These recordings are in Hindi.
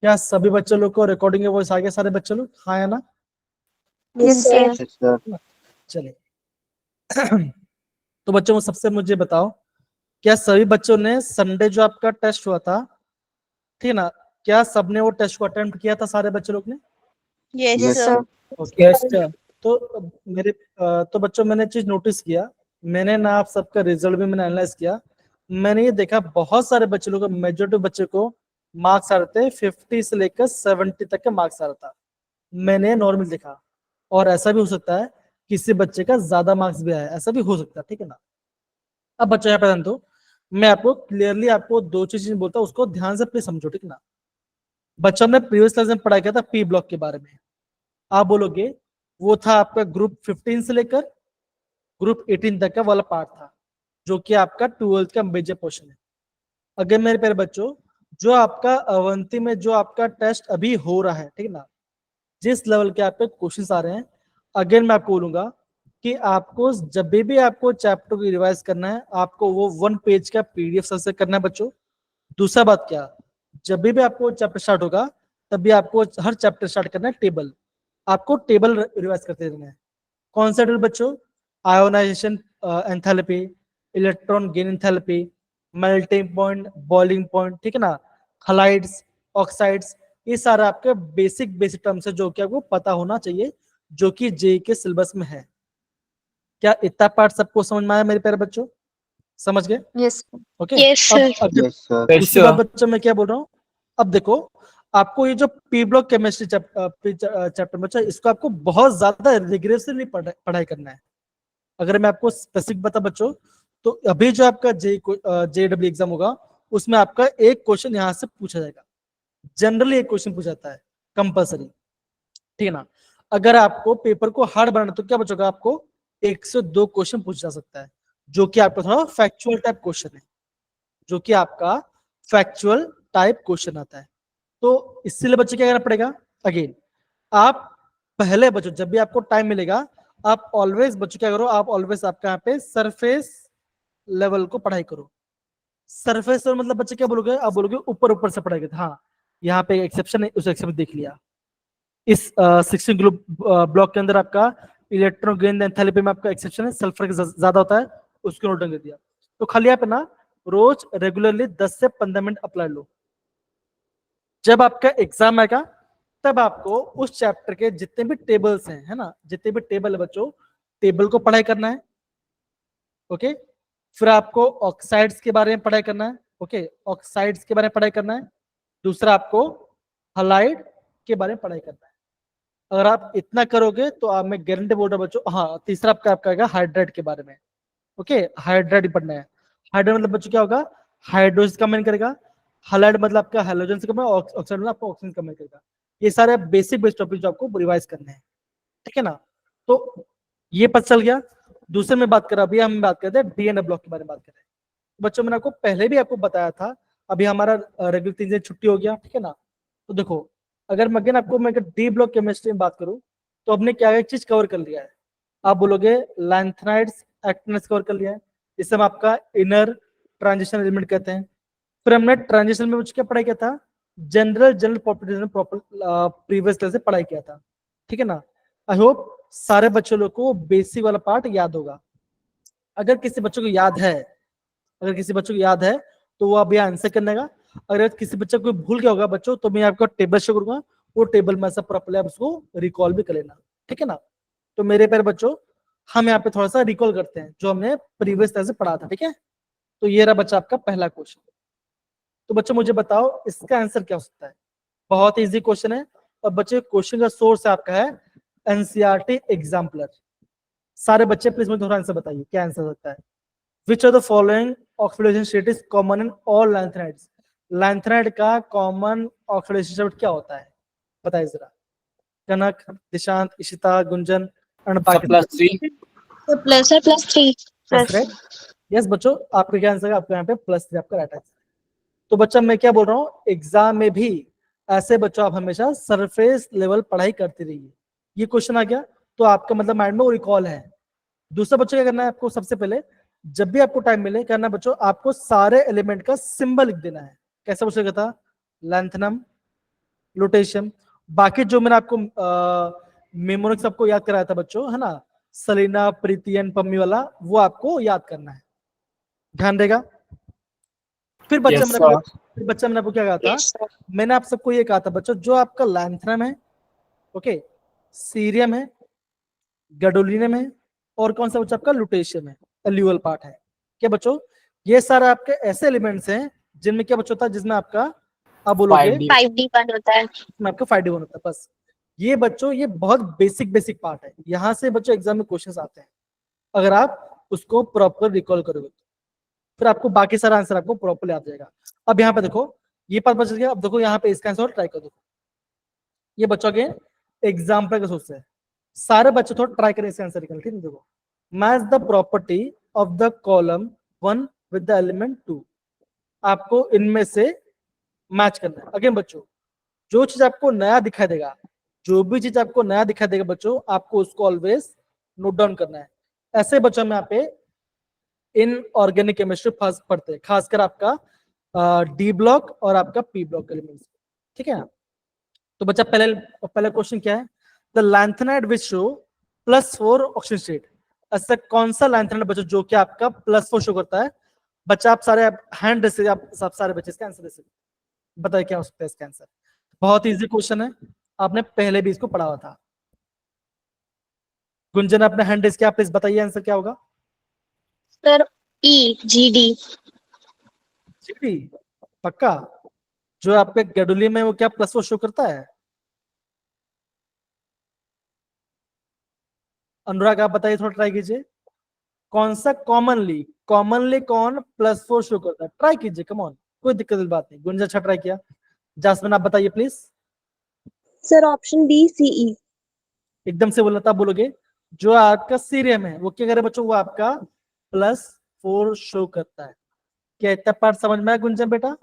क्या सभी बच्चों लोग को रिकॉर्डिंग वॉइस आ गया? सारे बच्चों लोग हाँ या ना? Yes, sir. Yes, sir. चलिए तो बच्चों सबसे मुझे बताओ, क्या सभी बच्चों ने संडे जो आपका टेस्ट हुआ था, ठीक है ना, क्या सबने वो टेस्ट को अटेम्प्ट किया था? सारे बच्चों लोग ने? Yes, Yes, sir. ओके। तो मेरे तो बच्चों मैंने चीज नोटिस किया, मैंने ना आप सबका रिजल्ट भी मैंने एनालाइज किया, मैंने ये देखा बहुत सारे बच्चे लोग, मेजोरिटी बच्चे को मार्क्स आ रहे थे 50 से लेकर 70 तक के मार्क्स आ रहा था, मैंने नॉर्मल देखा। और ऐसा भी हो सकता है किसी बच्चे का ज्यादा मार्क्स भी आया, ऐसा भी हो सकता है, ठीक है ना। अब बच्चा यहाँ पे तो मैं आपको क्लियरली आपको दो चीज बोलता हूँ, उसको ध्यान से प्लीज समझो, ठीक है ना। बच्चों ने प्रीवियस क्लास में पढ़ा किया था पी ब्लॉक के बारे में, आप बोलोगे वो था आपका ग्रुप 15 से लेकर ग्रुप 18 तक का वाला पार्ट था, जो कि आपका 12th का मेजर पोर्शन है। अगर मेरे प्यारे बच्चों, जो आपका अवंती में जो आपका टेस्ट अभी हो रहा है, ठीक है ना, जिस लेवल के आपके क्वेश्चंस आ रहे हैं, अगर मैं आपको बोलूंगा कि आपको जब भी आपको चैप्टर को रिवाइज करना है, आपको वो 1 पेज का पीडीएफ सबसे करना है बच्चों। दूसरा बात क्या, जब भी आपको चैप्टर स्टार्ट होगा तब भी आपको हर चैप्टर स्टार्ट करना है टेबल, आपको टेबल रिवाइज करते रहना है। कौन सा टेबल बच्चों? Ionisation enthalpy, electron gain enthalpy, melting point, boiling point, ठीक है ना, हलाइड्स, ऑक्साइड्स, ये सारा आपके बेसिक टर्म्स है जो कि आपको पता होना चाहिए, जो कि जेईई के सिलेबस में है। क्या इतना पार्ट सबको समझ में आया मेरे प्यारे बच्चों? समझ गए? Yes. Okay. Yes, sir. Yes, sir. दूसरी बात बच्चों मैं क्या बोल रहा हूँ, अब देखो आपको ये जो पी ब्लॉक केमिस्ट्री चैप्टर बच्चा, इसको आपको बहुत ज्यादा रिग्रेसिवली पढ़ाई करना है। अगर मैं आपको स्पेसिफिक बता बच्चों, तो अभी जो आपका जेडब्ल्यू एग्जाम होगा उसमें आपका एक क्वेश्चन यहाँ से पूछा जाएगा, जनरली एक क्वेश्चन पूछा जाता है कंपल्सरी, ठीक है ना। अगर आपको पेपर को हार्ड बनाना तो क्या बचेगा, आपको 102 क्वेश्चन पूछा जा सकता है, जो कि आपका थोड़ा फैक्चुअल टाइप क्वेश्चन है, जो कि आपका फैक्चुअल टाइप क्वेश्चन आता है। तो इसलिए बच्चे क्या करना पड़ेगा, अगेन आप पहले बच्चों जब भी आपको टाइम मिलेगा, आप ऑलवेज बच्चों क्या करो, आप ऑलवेज आपका यहाँ पे सरफेस लेवल को पढ़ाई करो। सरफेस लेवल मतलब बच्चे क्या बोलोगे, आप बोलोगे ऊपर ऊपर से पढ़ाई करते। हाँ, यहाँ पे एक्सेप्शन है, उस एक्सेप्शन देख लिया। इस 16 ग्रुप ब्लॉक के अंदर आपका इलेक्ट्रॉन गेन एंथैल्पी में आपका एक्सेप्शन है, सल्फर ज्यादा होता है, उसको नोट कर दिया। तो खाली आप ना रोज रेगुलरली 10 से 15 मिनट अप्लाई लो। जब आपका एग्जाम आएगा तब आपको उस चैप्टर के जितने भी टेबल्स हैं, है ना, जितने भी टेबल है बच्चों, टेबल को पढ़ाई करना है। ओके, फिर आपको ऑक्साइड्स के बारे में पढ़ाई करना है। ओके, ऑक्साइड्स के बारे में पढ़ाई करना है। दूसरा आपको हलाइड के बारे में पढ़ाई करना है। अगर आप इतना करोगे तो आप, मैं गारंटी बोल रहा हूं बच्चों। हाँ, तीसरा आपका आएगा हाइड्रेट के बारे में। ओके, हाइड्रेट पढ़ना है। हाइड्रेट मतलब बच्चों क्या होगा, हाइड्रोजन कमेंट करेगा। हलाइड मतलब आपका हेलोजन से कम है, ऑक्सीजन मतलब आपका ऑक्सीजन कमेंट करेगा। ये सारे बेसिक टॉपिक जो आपको रिवाइज करने हैं, ठीक है ना। तो ये पता चल गया। दूसरे में बात कर रहा, अभी हम बात करते हैं डी एंड ब्लॉक के बारे में बात कर रहे हैं। बच्चों मैंने आपको पहले भी आपको बताया था, अभी हमारा रेगुलर 3 दिन छुट्टी हो गया, ठीक है ना। तो देखो, अगर मैं अगेन आपको मैं डी ब्लॉक केमिस्ट्री में बात करूं तो हमने क्या एक चीज कवर कर लिया है। आप बोलोगे लैंथेनाइड्स, एक्टिनस कवर कर लिया है, इसे हम आपका इनर ट्रांजिशन एलिमेंट कहते हैं। फिर हमने ट्रांजिशन में क्या पढ़ाई किया था, जनरल पॉपुलेशन प्रीवियस क्लास से पढ़ाई किया था, ठीक है ना। आई होप सारे बच्चों लोग को बेसिक वाला पार्ट याद होगा। अगर किसी बच्चों को याद है, अगर किसी बच्चों को याद है तो वो अभी आंसर करने का। अगर किसी बच्चे को भूल गया होगा बच्चों, तो मैं आपको टेबल शो करूंगा, वो टेबल में सब प्रॉपर्ली आप उसको रिकॉल भी कर लेना, ठीक है ना। तो मेरे प्यारे बच्चों, हम यहाँ पे थोड़ा सा रिकॉल करते हैं जो हमने प्रीवियस तरह से पढ़ा था, ठीक है। तो ये रहा बच्चा आपका पहला क्वेश्चन। तो बच्चों मुझे बताओ इसका आंसर क्या हो सकता है। बहुत इजी क्वेश्चन है, और बच्चे क्वेश्चन का सोर्स आपका है एनसीईआरटी एग्जाम्पलर। सारे बच्चे प्लीज मुझे थोड़ा आंसर बताइए, क्या आंसर हो सकता है। Which of the following oxidation state is common in all lanthanides? Lanthanide का कॉमन ऑक्सीडेशन स्टेट क्या होता है, बताइए जरा। कनक, दिशांत, इशिता, गुंजन, +3 +3 यस बच्चों, आपका क्या आंसर है, आपका यहाँ पे +3 आपका राइट आंसर। तो बच्चा मैं क्या बोल रहा हूँ, एग्जाम में भी ऐसे बच्चों आप हमेशा सरफेस लेवल पढ़ाई करते रहिए। ये क्वेश्चन आ गया तो आपका मतलब माइंड में वो रिकॉल है। दूसरा बच्चों क्या करना है, आपको सबसे पहले जब भी आपको टाइम मिले करना बच्चों, आपको सारे एलिमेंट का सिंबल लिख देना है। कैसे पूछा गया था, लैंथनम, लुटेशियम। बाकी जो मैंने आपको मेमोनिक्स आपको याद कराया था बच्चों, है ना, सलीना, प्रीतियन, पम्मी वाला, वो आपको याद करना है, ध्यान देगा। फिर बच्चा Yes, मैंने sir. आपको फिर बच्चा मैंने आपको क्या कहा था, Yes, sir. मैंने आप सबको ये कहा था बच्चों, जो आपका लैंथनम है, ओके, सीरियम है, गैडोलिनियम है, और कौन सा बच्चा आपका लुटेशियम है, एल्यूअल पार्ट है। क्या बच्चों, ये सारे आपके ऐसे एलिमेंट्स हैं जिनमें क्या बच्चों होता है, जिसमें आपका आप बोलोगे 5D. 5D1 होता है। इसमें आपका 5D होता है। बस ये बच्चों, ये बहुत बेसिक पार्ट है, यहाँ से बच्चों एग्जाम में क्वेश्चंस आते हैं, अगर आप उसको प्रॉपर रिकॉल करोगे तो फिर आपको बाकी सारा आंसर आपको प्रॉपर याद जाएगा। अब यहाँ पे देखो, ये पार्ट बच गया। अब देखो यहाँ पे इसका आंसर ट्राई कर दो। ये बच्चों के एग्जाम्पल के सोच से सारे बच्चे थोड़ा ट्राई करें इसका आंसर निकालने, ठीक है। देखो, match the property of the column 1 with the element 2, आपको इनमें से मैच करना है। अगेन बच्चों, जो चीज आपको नया दिखाई देगा, जो भी चीज आपको नया दिखाई देगा बच्चों, आपको उसको ऑलवेज नोट डाउन करना है। ऐसे बच्चों में यहाँ पे इन ऑर्गेनिक केमिस्ट्री फर्स्ट पढ़ते हैं, खासकर आपका डी ब्लॉक और आपका पी ब्लॉक एलिमेंट्स, ठीक है। तो बच्चा पहले क्वेश्चन क्या है, the lanthanide which show +4 oxygen state, ऐसा कौन सा लैंथेनाइड बच्चों जो कि आपका +4 शो करता है। बच्चा आप सारे हैंड से आप सब सारे बच्चे इसका आंसर दे सकते, बताइए क्या हो सकता है इसका आंसर। बहुत इजी क्वेश्चन है, आपने पहले भी इसको पढ़ा हुआ था। गुंजन अपने हैंड रेस किया, प्लीज बताइए आंसर क्या होगा। Sir GD। जीडी, पक्का। जो आपके गैडोलियम में वो क्या +4 शो करता है। अनुराग आप बताइए, थोड़ा ट्राई कीजिए, कौन सा कॉमनली कौन +4 शो करता है, ट्राई कीजिए, कम ऑन, कोई दिक्कत की बात नहीं। गुंजन अच्छा ट्राई किया। जासमिन आप बताइए please. Sir option B CE। एकदम से बोलना, तब बोलोगे जो आपका सीरियम है वो क्या करे बच्चों, वो आपका +4 शो करता है। क्या इतना पार्ट समझ में आया गुंजन बेटा,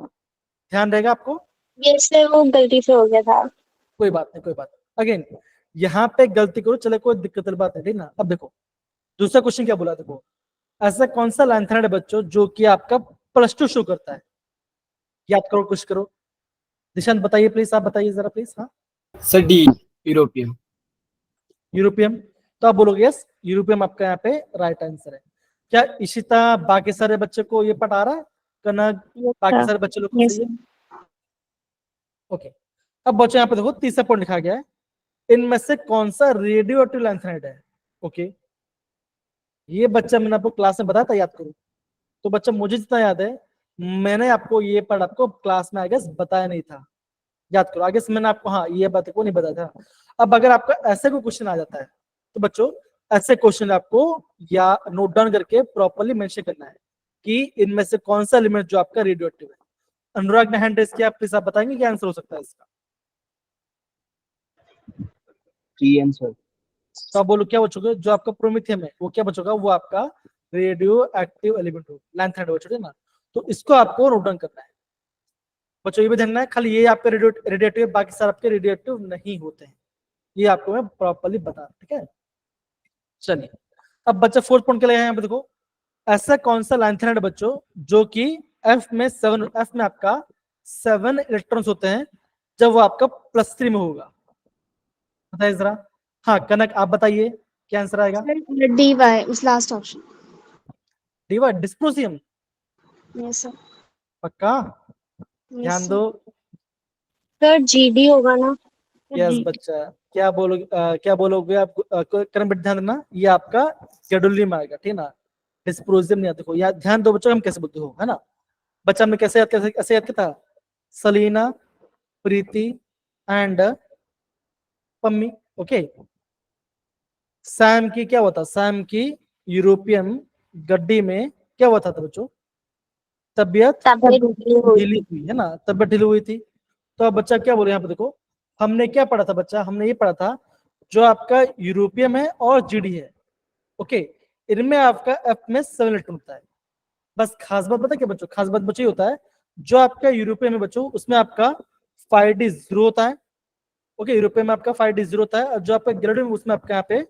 ध्यान रहेगा आपको। ये सर वो गलती से हो गया था। कोई बात नहीं, कोई बात नहीं। अगेन यहाँ पे गलती करो, चले कोई दिक्कत वाली बात नहीं, ठीक ना। अब देखो दूसरा क्वेश्चन क्या बोला, देखो ऐसा कौन सा लैंथेनाइड है बच्चों जो कि आपका +2 शो करता है, याद करो, कुछ करो। निशांत बताइए प्लीज, आप बताइए जरा प्लीज। हाँ, Sir, D. European. यूरोपियम, तो आप बोलोगे यस, यूरोपियम आपका यहाँ पे राइट आंसर है। क्या इशिता बाकी सारे बच्चे को ये पढ़ा रहा है, कनक बाकी सारे बच्चे लोग को Yes, सही है, ओके। अब बच्चों यहाँ पे देखो तीसरा पॉइंट लिखा गया है, इनमें से कौन सा रेडियो एक्टिव लैंथेनाइड है, ओके। ये बच्चा मैंने आपको क्लास में बताया था, याद करो। तो बच्चा मुझे जितना याद है, मैंने आपको ये पढ़ आपको क्लास में आई गेस बताया नहीं था, याद करो। आगे से मैंने आपको हाँ ये बात को नहीं बताया था। अब अगर आपका ऐसे कोई क्वेश्चन आ जाता है तो बच्चों ऐसे क्वेश्चन आपको या नोट डाउन करके प्रॉपर्ली मेंशन करना है कि इनमें से कौन सा एलिमेंट जो आपका रेडियो एक्टिव है। अनुराग ने हैंड रेस किया, प्लीज आप बताएंगे क्या आंसर हो सकता है इसका। TN, sir. तो आप बोलो क्या बचोगे, जो आपका प्रोमिथियम है वो क्या बचोगा, वो आपका रेडियो एक्टिव एलिमेंट हो, लैंथेनाइड बचोगे ना। तो इसको आपको नोट डाउन करना है बच्चों, ये भी ध्यान है, खाली ये आपके रेडियोएक्टिव, बाकी सारे आपके रेडियोएक्टिव नहीं होते हैं, ये आपको मैं प्रॉपर्ली बता, ठीक है। चलिए अब बच्चा फोर्थ पॉइंट के लिए यहाँ पे देखो, ऐसा कौन सा लैंथेनाइड बच्चों जो कि एफ में आपका 7 इलेक्ट्रॉन्स होते हैं जब वो आपका +3 में होगा, बताइए जरा। हाँ कनक आप बताइए क्या आंसर आएगा। DY उस last option. Diva dysprosium, yes sir. पक्का, यस ध्यान सर। दो। सर GD होगा ना। यस बच्चा, क्या बोलोगे आप, करंट बिट ध्यान देना, ये आपका गैडोलिनियम में आएगा, ठीक है ना, डिस्प्रोसियम नहीं आता। देखो याद ध्यान दो बच्चों, हम कैसे बोलते हो, है ना। बच्चा हमने कैसे ऐसे याद किया था, सलीना, प्रीति एंड पम्मी, ओके। सैम की क्या हुआ था, सैम की यूरोपियन गड्डी में क्या हुआ था बच्चों, तबियत तबियत हुई ढीली थी। हुई, है ना, तबियत ढीली हुई थी। तो अब बच्चा क्या बोले यहाँ पे देखो, हमने क्या पढ़ा था बच्चा, हमने ये पढ़ा था जो आपका यूरोपियम है और जीडी है, ओके, इनमें आपका एफ में 7 इलेक्ट्रॉन होता है। बस खास बात पता क्या बच्चों, खास बात बच्चों ये होता है, जो आपका यूरोपियम है बच्चों उसमें आपका 5D 0 होता है, ओके, यूरोपियम में आपका 5D 0 होता है, और जो आपका ग्रेडियम उसमें आपका यहाँ पे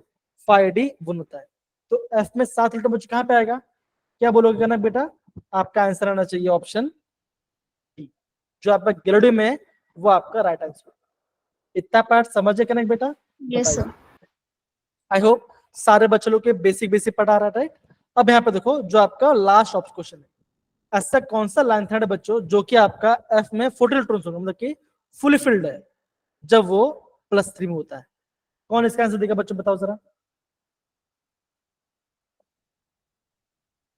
5D 1 होता है। तो एफ में 7 इलेक्ट्रॉन बच्चों कहाँ पे आएगा, क्या बोलोगे कनक बेटा, आपका आंसर आना चाहिए ऑप्शन डी, जो आपका गिलडी में, वो आपका राइट आंसर। इतना पार्ट समझे कनेक्ट बेटा? Yes sir. आई होप सारे बच्चों लोग के बेसिक बेसिक पढ़ा रहा है, राइट? अब यहाँ पे देखो जो आपका लास्ट ऑप्शन क्वेश्चन है, ऐसा कौन सा लाइन थर्ड बच्चों जो कि आपका एफ में 40 इलेक्ट्रॉन्स होगा, मतलब कि फुली फिल्ड है जब वो +3 में होता है? कौन इसका आंसर देगा बच्चों, बताओ जरा।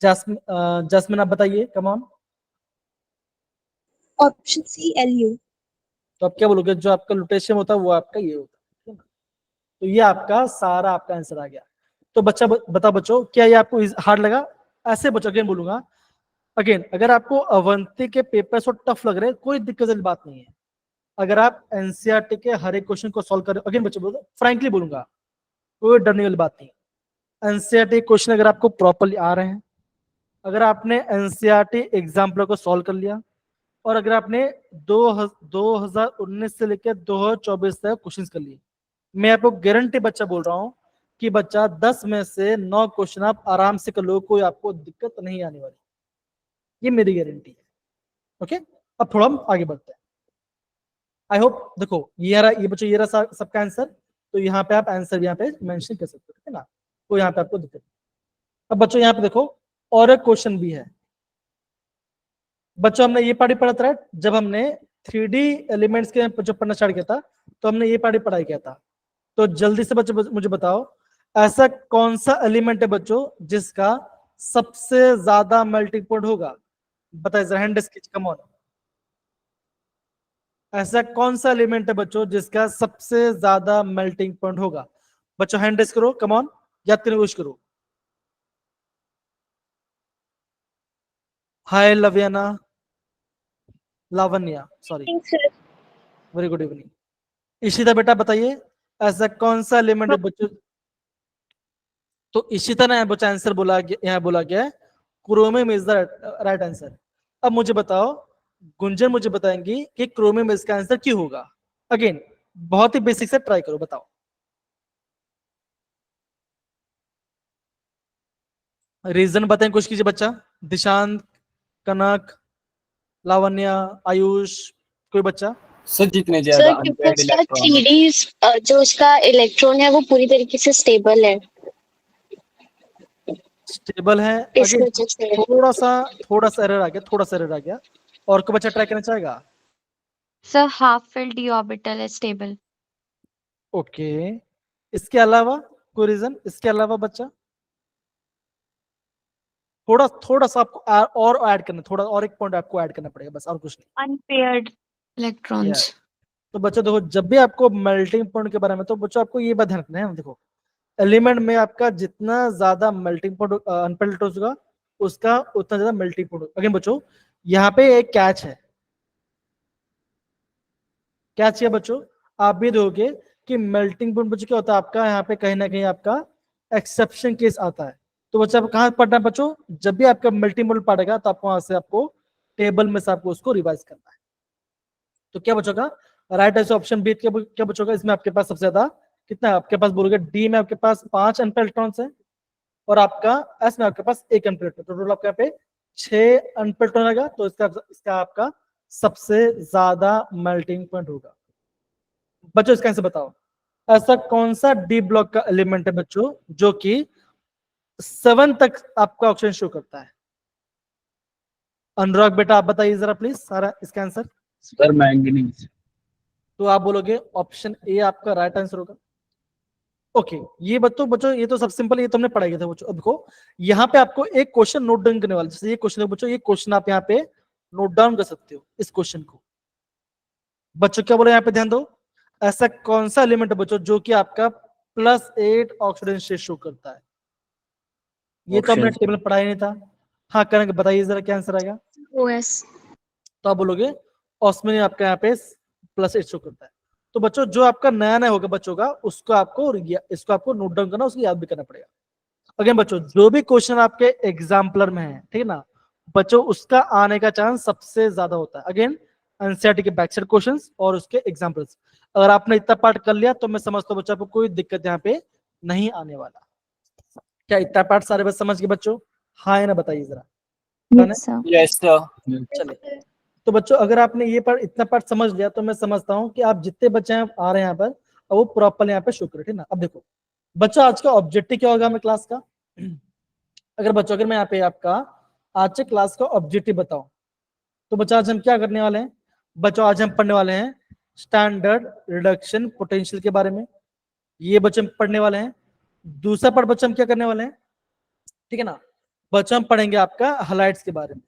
जासमिन आप बताइए, come on. Option C LU। तो आप क्या बोलोगे, जो आपका लुटेशियम होता है वो आपका ये होता है, ठीक है ना? तो ये आपका सारा आपका आंसर आ गया। तो बच्चा बताओ बच्चों, क्या ये आपको हार्ड लगा? ऐसे बच्चों अगेन बोलूंगा, अगेन अगर आपको अवंती के पेपर से टफ लग रहे हैं, कोई दिक्कत वाली बात नहीं है। अगर आप एनसीईआरटी के हर एक क्वेश्चन को सॉल्व कर, अगेन बच्चों बोलो फ्रैंकली बोलूंगा, कोई डरने वाली बात नहीं। एनसीईआरटी क्वेश्चन अगर आपको प्रॉपरली आ रहे हैं, अगर आपने एनसीईआरटी एग्जाम्पल को सॉल्व कर लिया, और अगर आपने 2019 से लेकर 2024 तक क्वेश्चन कर लिए, मैं आपको गारंटी बच्चा बोल रहा हूं कि बच्चा 10 में से 9 क्वेश्चन आप आराम से कर लो, कोई आपको दिक्कत नहीं आने वाली, ये मेरी गारंटी है। ओके, अब थोड़ा हम आगे बढ़ते हैं। आई होप देखो ये रहा, ये बच्चों ये रहा सबका आंसर। तो यहाँ पे आप आंसर यहाँ पे मेंशन कर सकते हो, ठीक है ना? तो यहाँ पे आपको दिक्कत। अब बच्चों यहाँ पे देखो और एक क्वेश्चन भी है। बच्चों हमने ये पार्टी पढ़ा था, जब हमने 3D एलिमेंट्स के जो पढ़ना स्टार्ट किया था, तो हमने ये पार्टी पढ़ाई किया था। तो जल्दी से बच्चों मुझे बताओ, ऐसा कौन सा एलिमेंट है बच्चों जिसका सबसे ज्यादा मेल्टिंग पॉइंट होगा? बताइए जरा, हैंड स्केच, कम ऑन। ऐसा कौन सा एलिमेंट है बच्चों जिसका सबसे ज्यादा मेल्टिंग पॉइंट होगा? बच्चों हैंड रेस करो, कम ऑन, याद करने की कोशिश करो। Hi Lavyana, Lavanya, sorry, very good evening. Ishita बेटा बताइए, ऐसा कौन सा एलिमेंट है बच्चों? तो इशिता ने बच्चा आंसर बोला, यहाँ बोला गया है chromium is the right answer. अब मुझे बताओ, गुंजन मुझे बताएंगी कि क्रोमियम इसका आंसर क्यों होगा? अगेन बहुत ही बेसिक से ट्राई करो, बताओ। रीजन बताएं, कुछ कीजिए बच्चा। दिशांत, कनक, लावण्या, आयुष, कोई बच्चा? सर जितने ज्यादा सर क्योंकि अनपेयर्ड उसका इलेक्ट्रॉन 3D जो उसका इलेक्ट्रॉन है वो पूरी तरीके से स्टेबल है, स्टेबल है। इस अगेन वजह से। थोड़ा सा एरर आ गया, थोड़ा सा एरर आ गया। और कोई बच्चा ट्राई करना चाहेगा? Sir half filled D orbital है स्टेबल। ओके, इसके अलावा कोई रीजन? इसके अलावा बच्चा थोड़ा सा आपको और ऐड करना, थोड़ा और एक पॉइंट आपको ऐड करना पड़ेगा, बस और कुछ नहीं। Unpaired electrons. तो बच्चों देखो, जब भी आपको मेल्टिंग पॉइंट के बारे में, तो बच्चों आपको ये बात ध्यान रखना है, देखो एलिमेंट में आपका जितना ज्यादा मेल्टिंग पॉइंट अनपेल्ट होगा, उसका उतना ज्यादा मेल्टिंग पॉइंट। अगेन बच्चों यहाँ पे एक कैच है। कैच है बच्चों, आप भी दोगे कि मेल्टिंग पॉइंट बच्चों क्या होता है आपका, यहाँ पे कहीं ना कहीं आपका एक्सेप्शन केस आता है। तो बच्चा आप कहाँ पढ़ना है बच्चों? जब भी आपका मेल्टिंग पॉइंट पड़ेगा, तो आपको वहां से आपको टेबल में से आपको उसको रिवाइज करना है। तो क्या बच्चों का राइट आंसर ऑप्शन बी, क्या बच्चों का? इसमें आपके पास सबसे ज्यादा कितना है? आपके पास बोलोगे डी में आपके पास 5 अनपेल्ट इलेक्ट्रॉन्स है, और आपका एस में आपके पास 1 अनपेल्ट, तो टोटल आपके यहाँ पे 6 अनपेल्ट रहेगा। तो इसका आपका सबसे ज्यादा मेल्टिंग पॉइंट होगा। बच्चों इसका आंसर बताओ, ऐसा कौन सा डी ब्लॉक का एलिमेंट है बच्चों जो कि 7 तक आपका ऑक्सीजन शो करता है? अनुराग बेटा आप बताइए जरा प्लीज सारा इसका आंसर। Sir manganese. तो आप बोलोगे ऑप्शन ए आपका राइट आंसर होगा। ओके, ये बच्चों ये तो सब सिंपल, ये तुमने पढ़ाई था बच्चों। अब देखो यहाँ पे आपको एक क्वेश्चन नोट डाउन करने वाला, जैसे ये क्वेश्चन है बच्चों, ये क्वेश्चन आप यहाँ पे नोट डाउन कर सकते हो इस क्वेश्चन को। बच्चों क्या बोले यहाँ पे, ध्यान दो, ऐसा कौन सा एलिमेंट है बच्चों जो कि आपका +8 ऑक्सीडेंट स्टेट शो करता है? ये तो हमने टेबल में पढ़ाया नहीं था। हाँ करेंगे, बताइए जरा क्या आंसर आएगा? OS। तो आप बोलोगे ऑस्मिन आपका यहाँ पे +8 शो करता है। तो बच्चों जो आपका नया नया होगा बच्चों का, उसको आपको इसको आपको नोट डाउन करना, उसको याद भी करना पड़ेगा। अगेन बच्चों जो भी क्वेश्चन आपके एग्जाम्पलर में है, ठीक है ना बच्चों, उसका आने का चांस सबसे ज्यादा होता है। अगेन एनसीईआरटी के बैकसाइड क्वेश्चंस और उसके एग्जांपल्स, अगर आपने इतना पार्ट कर लिया तो मैं समझता हूँ बच्चों को कोई दिक्कत यहाँ पे नहीं आने वाला। क्या इतना पार्ट सारे बस समझ गए बच्चों? हाँ है ना, बताइए जरा। Yes sir. Yes sir. चलिए तो बच्चों अगर आपने ये पार्ट इतना पार्ट समझ लिया तो मैं समझता हूँ कि आप जितने बच्चे आ रहे हैं यहाँ पर अब वो प्रॉपर यहाँ पे शो करें, ठीक ना। अब देखो बच्चों आज का ऑब्जेक्टिव क्या होगा हमें क्लास का। अगर बच्चों अगर मैं यहाँ पे आपका आज के क्लास का ऑब्जेक्टिव बताऊं तो बच्चों आज हम क्या करने वाले हैं। बच्चों आज हम पढ़ने वाले हैं स्टैंडर्ड रिडक्शन पोटेंशियल के बारे में, ये बच्चे हम पढ़ने वाले हैं। दूसरा पार्ट बच्चों हम क्या करने वाले हैं, ठीक है ना। बच्चों हम पढ़ेंगे आपका हलाइड्स के बारे में।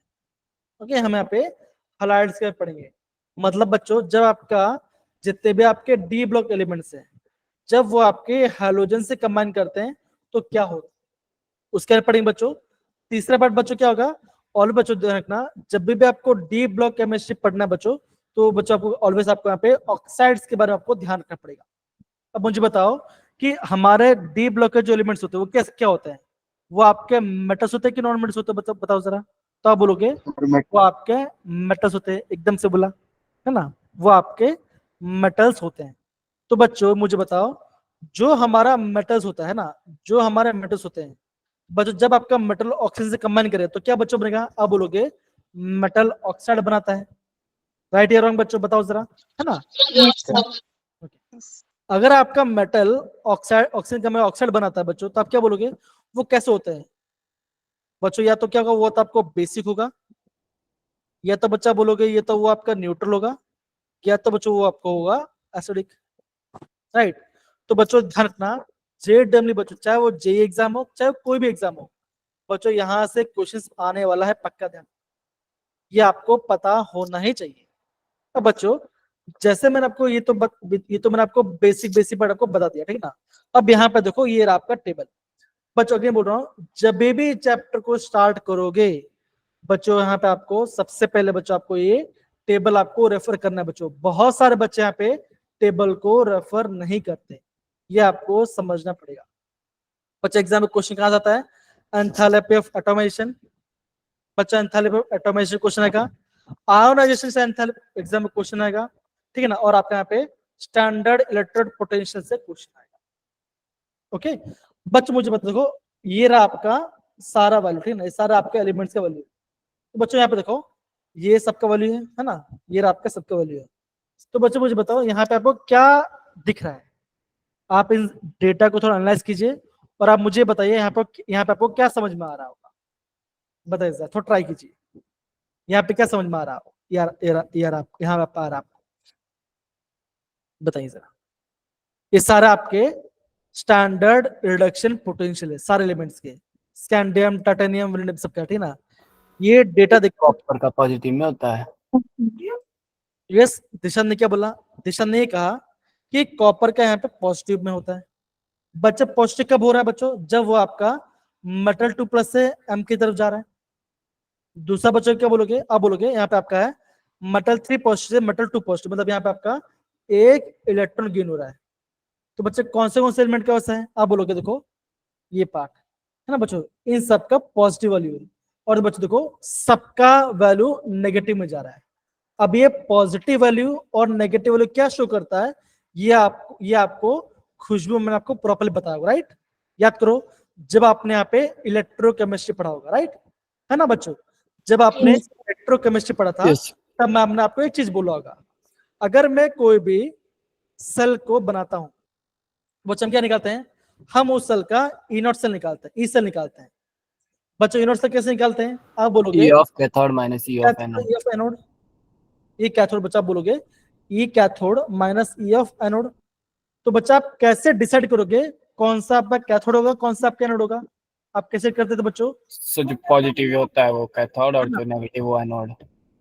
ओके, हम यहाँ पे हलाइड्स के पढ़ेंगे। मतलब बच्चों जब आपका जितने भी आपके डी ब्लॉक एलिमेंट्स हैं जब वो आपके हैलोजन से कंबाइन करते हैं तो क्या होता है उसके बारे में पढ़ेंगे बच्चों। तीसरा पार्ट बच्चों क्या होगा, और बच्चों ध्यान रखना जब भी आपको डी ब्लॉक केमिस्ट्री पढ़ना है बच्चों तो बच्चों आपको ऑलवेज आपको यहाँ पे ऑक्साइड्स के बारे में आपको ध्यान रखना पड़ेगा। अब मुझे बताओ कि हमारे डी ब्लॉक के जो एलिमेंट्स होते हैं वो कैसे क्या होते हैं, वो आपके मेटल्स होते हैं कि नॉन मेटल्स होते हैं, बताओ जरा। तो आप बोलोगे वो आपके मेटल्स होते हैं, एकदम से बोला है ना, वो आपके मेटल्स होते हैं। तो बच्चों मुझे बताओ जो हमारा मेटल्स होता है ना, जो हमारे मेटल्स होते हैं बच्चों जब आपका मेटल ऑक्सीजन से कंबाइन करे तो क्या बच्चों बनेगा, आप बोलोगे मेटल ऑक्साइड बनाता है। राइट या रॉन्ग बच्चों बताओ जरा, है ना। अगर आपका मेटल ऑक्साइड ऑक्सीजन का ऑक्साइड बनाता है बच्चों तो आप क्या बोलोगे वो कैसे होते हैं बच्चों, या तो क्या होगा वो तो आपको बेसिक होगा, या तो बच्चा बोलोगे ये तो वो आपका न्यूट्रल होगा, या तो बच्चों वो आपको होगा एसिडिक। राइट, तो बच्चों ध्यान रखना जेडब्ल्यू बच्चों चाहे वो जे एग्जाम हो चाहे कोई भी एग्जाम हो बच्चों यहाँ से क्वेश्चंस आने वाला है पक्का, ध्यान ये आपको पता होना ही चाहिए। अब बच्चों जैसे मैंने आपको ये तो मैंने आपको बेसिक बेसिक पार्ट आपको बता दिया, ठीक है ना। अब यहाँ पे देखो ये रहा आपका टेबल। बच्चों अगेन बोल रहा हूँ जब भी चैप्टर को स्टार्ट करोगे बच्चों यहाँ पे आपको सबसे पहले बच्चों आपको ये टेबल आपको रेफर करना है। बच्चों बहुत सारे बच्चे यहाँ पे टेबल को रेफर नहीं करते, ये आपको समझना पड़ेगा। बच्चा एग्जाम में क्वेश्चन कहाँ जाता है, एंथैल्पी ऑफ एटोमाइजेशन, बच्चा एंथैल्पी ऑफ एटोमाइजेशन क्वेश्चन आएगा, आयोनाइजेशन से एंथैल्पी एग्जाम में क्वेश्चन आएगा, ठीक है ना। और आपके यहाँ पे स्टैंडर्ड इलेक्ट्रोड पोटेंशियल से क्वेश्चन आएगा। ओके बच्चों मुझे बता देखो ये रहा आपका सारा वैल्यू, ठीक है ना, ये सारा आपके एलिमेंट्स का वैल्यू। तो बच्चों यहाँ पे देखो ये सबका वैल्यू है ना, ये रहा आपका सबका वैल्यू है। तो बच्चों मुझे बताओ यहाँ पे आपको क्या दिख रहा है, आप इन डेटा को थोड़ा एनालाइज कीजिए और आप मुझे बताइए यहाँ पे आपको क्या समझ में आ रहा होगा, बताइए जरा थोड़ा ट्राई कीजिए यहाँ पे क्या समझ में आ रहा हो यार आप यहाँ पे आ रहा आपको, बताइए जरा। ये सारा आपके स्टैंडर्ड रिडक्शन पोटेंशियल है सारे एलिमेंट्स के, स्कैंडियम टाइटेनियम वैलिडियम सबका, ठीक है ना। ये डेटा देखो कॉपर का पॉजिटिव में होता है। यस दिशान ने क्या बोला, दिशान ने ये कहा कि कॉपर का यहाँ पे पॉजिटिव में होता है। बच्चा पॉजिटिव कब हो रहा है बच्चों, जब वो आपका मेटल 2+ से एम की तरफ जा रहा है। दूसरा बच्चों क्या बोलोगे, आप बोलोगे यहाँ पे आपका है मेटल 3 पॉजिटिव से मेटल 2 पॉजिटिव, मतलब यहाँ पे आपका एक इलेक्ट्रॉन गेन हो रहा है। तो बच्चे कौन से एलिमेंट का वैसा है, आप बोलोगे देखो ये पार्ट है ना बच्चों, इन सबका पॉजिटिव वैल्यू है, और बच्चों देखो सबका वैल्यू नेगेटिव में जा रहा है। अब ये पॉजिटिव वैल्यू और नेगेटिव वैल्यू क्या शो करता है, ये आपको खुशबू मैंने आपको प्रॉपर्ली बताया होगा, राइट। याद करो जब आपने यहाँ पे इलेक्ट्रोकेमिस्ट्री पढ़ा होगा, राइट है ना बच्चों, जब आपने इलेक्ट्रोकेमिस्ट्री पढ़ा था तब मैम ने आपको एक चीज बोला होगा, अगर मैं कोई भी सेल को बनाता हूं बच्चों हम क्या निकालते हैं, हम उस सेल का ई0 सेल निकालते हैं, ई सेल निकालते हैं। बच्चों ई0 सेल कैसे निकालते हैं, आप बोलोगे E of cathode minus E of anode। E of anode, E cathode, बच्चा बोलोगे ई cathode minus E of anode. तो बच्चा आप कैसे डिसाइड करोगे कौन सा आपका कैथोड होगा कौन सा आपका एनोड होगा, आप कैसे करते थे बच्चों। सो जो पॉजिटिव होता है वो कैथोड और जो नेगेटिव वो एनोड।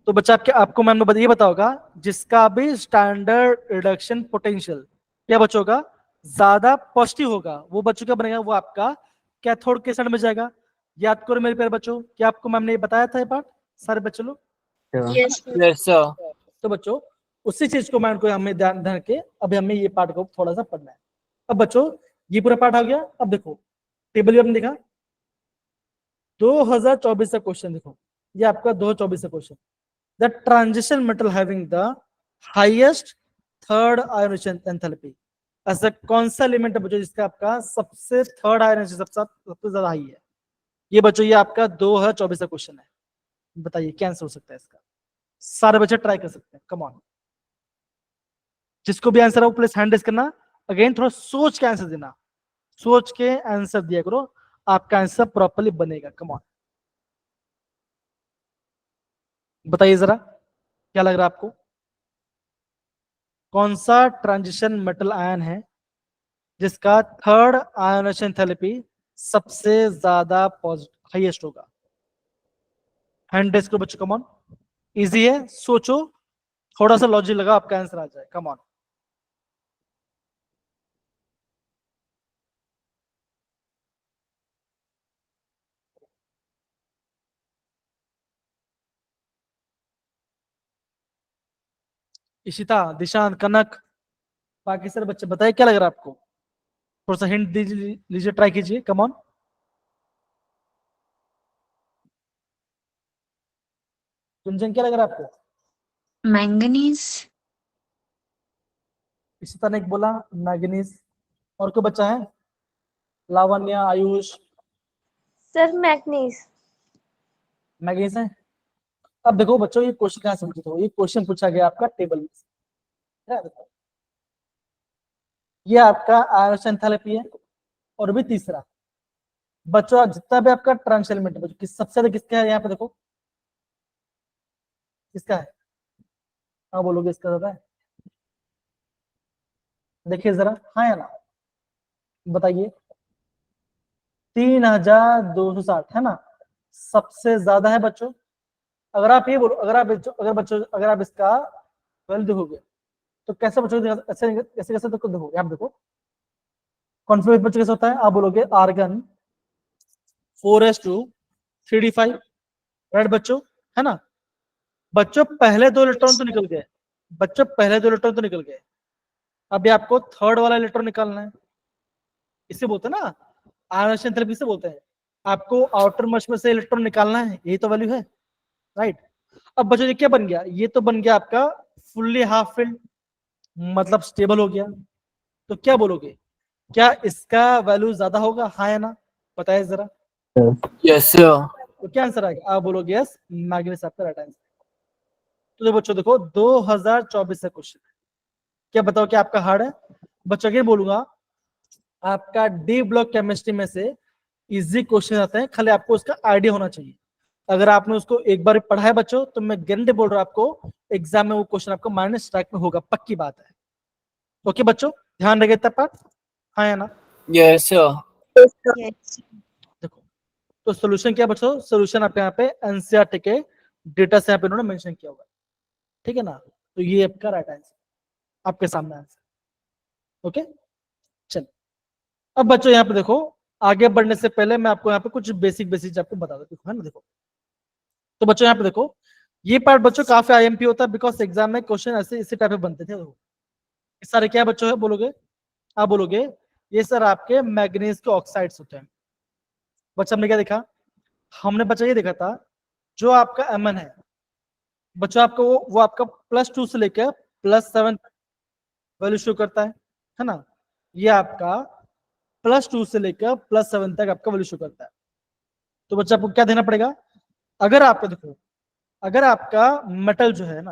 तो बच्चा आपको मैम ने ये बता होगा जिसका भी स्टैंडर्ड रिडक्शन पोटेंशियल क्या बच्चों होगा ज्यादा पॉजिटिव होगा, वो बच्चों क्या बनेगा, वो आपका कैथोड के साइड में जाएगा। याद करो मेरे प्यारे बच्चों, क्या आपको मैम ने ये बताया था ये पार्ट सारे बच्चों लोग। Yes sir. तो बच्चों उसी चीज को मैं हमें ध्यान ध्यान के अभी हमें ये पार्ट को थोड़ा सा पढ़ना है। अब बच्चों ये पूरा पार्ट आ गया, अब देखो टेबल भी आपने देखा 2024 का क्वेश्चन, देखो ये आपका 2024 का question, the transition metal having the highest third ionization enthalpy, ऐसा कौन सा एलिमेंट है बच्चों जिसका आपका सबसे थर्ड आयोनाइजेशन सबसे ज्यादा हाई है। ये बच्चों ये आपका 2024 का क्वेश्चन है, बताइए क्या आंसर हो सकता है इसका। सारे बच्चे ट्राई कर सकते हैं, कम ऑन। जिसको भी आंसर है वो प्लीज हैंड रेज करना। अगेन थोड़ा सोच के आंसर देना, सोच के आंसर दिया करो, आपका आंसर प्रॉपर्ली बनेगा। कम ऑन, बताइए जरा क्या लग रहा है आपको, कौन सा ट्रांजिशन मेटल आयन है जिसका थर्ड आयोनाइजेशन थेरेपी सबसे ज्यादा हाईएस्ट होगा? हैंड रेज करो बच्चों, कम ऑन। इजी है, सोचो, थोड़ा सा लॉजिक लगा, आपका आंसर आ जाए। कम ऑन, इशिता, दिशांत, कनक, बाकी सारे बच्चे बताइए क्या लग रहा है आपको, थोड़ा सा हिंट दीजिए, लीजिए, ट्राई कीजिए। कम ऑन, कुंजन क्या लग रहा है आपको? मैंगनीज। इशिता ने एक बोला मैग्नीज, और कोई बच्चा है? Lavanya, Ayush? Sir manganese. Manganese है। अब देखो बच्चों, ये क्वेश्चन कहाँ से पूछा, ये क्वेश्चन पूछा गया आपका टेबल में से। क्या देखो, ये आपका आयोनाइजेशन थेरेपी है, और भी तीसरा बच्चों जितना भी आपका ट्रांस एलिमेंट है, किस सबसे ज्यादा किसका है यहाँ पे देखो, किसका है? हाँ बोलोगे इसका ज्यादा है, देखिए जरा, हाँ या ना, बताइए। 3260 है ना, सबसे ज्यादा है बच्चों। अगर आप ये बोलो, अगर आप इसका वैल्यू देखोगे तो कैसे बच्चों, ऐसे ऐसे कैसे तो देखोगे, आप देखो कॉन्फिगरेशन बच्चों कैसे होता है, आप बोलोगे आर्गन 4s2 3d5, राइट बच्चों, है ना? बच्चों पहले दो इलेक्ट्रॉन तो निकल गए, बच्चों पहले दो इलेक्ट्रॉन तो निकल गए, अभी आपको थर्ड वाला इलेक्ट्रॉन निकालना है। इसे बोलते हैं ना आयोनाइजेशन थेरेपी से बोलते हैं, आपको आउटर मोस्ट में से इलेक्ट्रॉन निकालना है, यही तो वैल्यू है, राइट? अब बच्चों ये क्या बन गया, ये तो बन गया आपका फुल्ली हाफ फिल्ड, मतलब स्टेबल हो गया। तो क्या बोलोगे, क्या इसका वैल्यू ज्यादा होगा, हाँ या ना, बताइए जरा। Yes sir. तो क्या आंसर आएगा, आप बोलोगे यस, मैग्नीज आपका राइट आंसर। तो बच्चों देखो 2024 से क्वेश्चन, क्या बताओ क्या आपका हार्ड है? बच्चों के बोलूंगा, आपका डी ब्लॉक केमिस्ट्री में से इजी क्वेश्चन आते हैं, खाली आपको उसका आइडिया होना चाहिए। अगर आपने उसको एक बार पढ़ा है बच्चों, तो मैं गारंटी बोल रहा हूं आपको एग्जाम में वो क्वेश्चन आपको माइनस स्ट्राइक में होगा, पक्की बात है। ओके बच्चों, ध्यान रखिए तब पार्ट, हाँ या ना? Yes sir. यस। देखो, तो सोल्यूशन क्या बच्चों, सोल्यूशन आपके यहाँ पे एनसीईआरटी के डेटा से यहाँ पे इन्होंने मेंशन किया होगा, ठीक है ना? तो ये आपका राइट आंसर, आपके सामने आंसर। ओके, चल। अब बच्चों यहाँ पे देखो, आगे बढ़ने से पहले मैं आपको यहाँ पे कुछ बेसिक बेसिक आपको बता देता हूँ, है ना? देखो, तो बच्चों यहाँ पे देखो, ये पार्ट बच्चों काफी आईएमपी होता है, बिकॉज एग्जाम में क्वेश्चन ऐसे इसी टाइप के बनते थे। देखो, ये सारे क्या बच्चों है, बोलोगे आप, बोलोगे ये सर आपके मैग्नीज के ऑक्साइड्स होते हैं। बच्चा हमने क्या देखा, हमने बच्चा ये देखा था, जो आपका एमन है बच्चों, आपको वो आपका +2 से लेकर +7 वैल्यू शो करता है ना? ये आपका +2 से लेकर +7 तक आपका वैल्यू शो करता है। तो बच्चा आपको क्या देना पड़ेगा, अगर आपका देखो, अगर आपका मेटल जो है ना,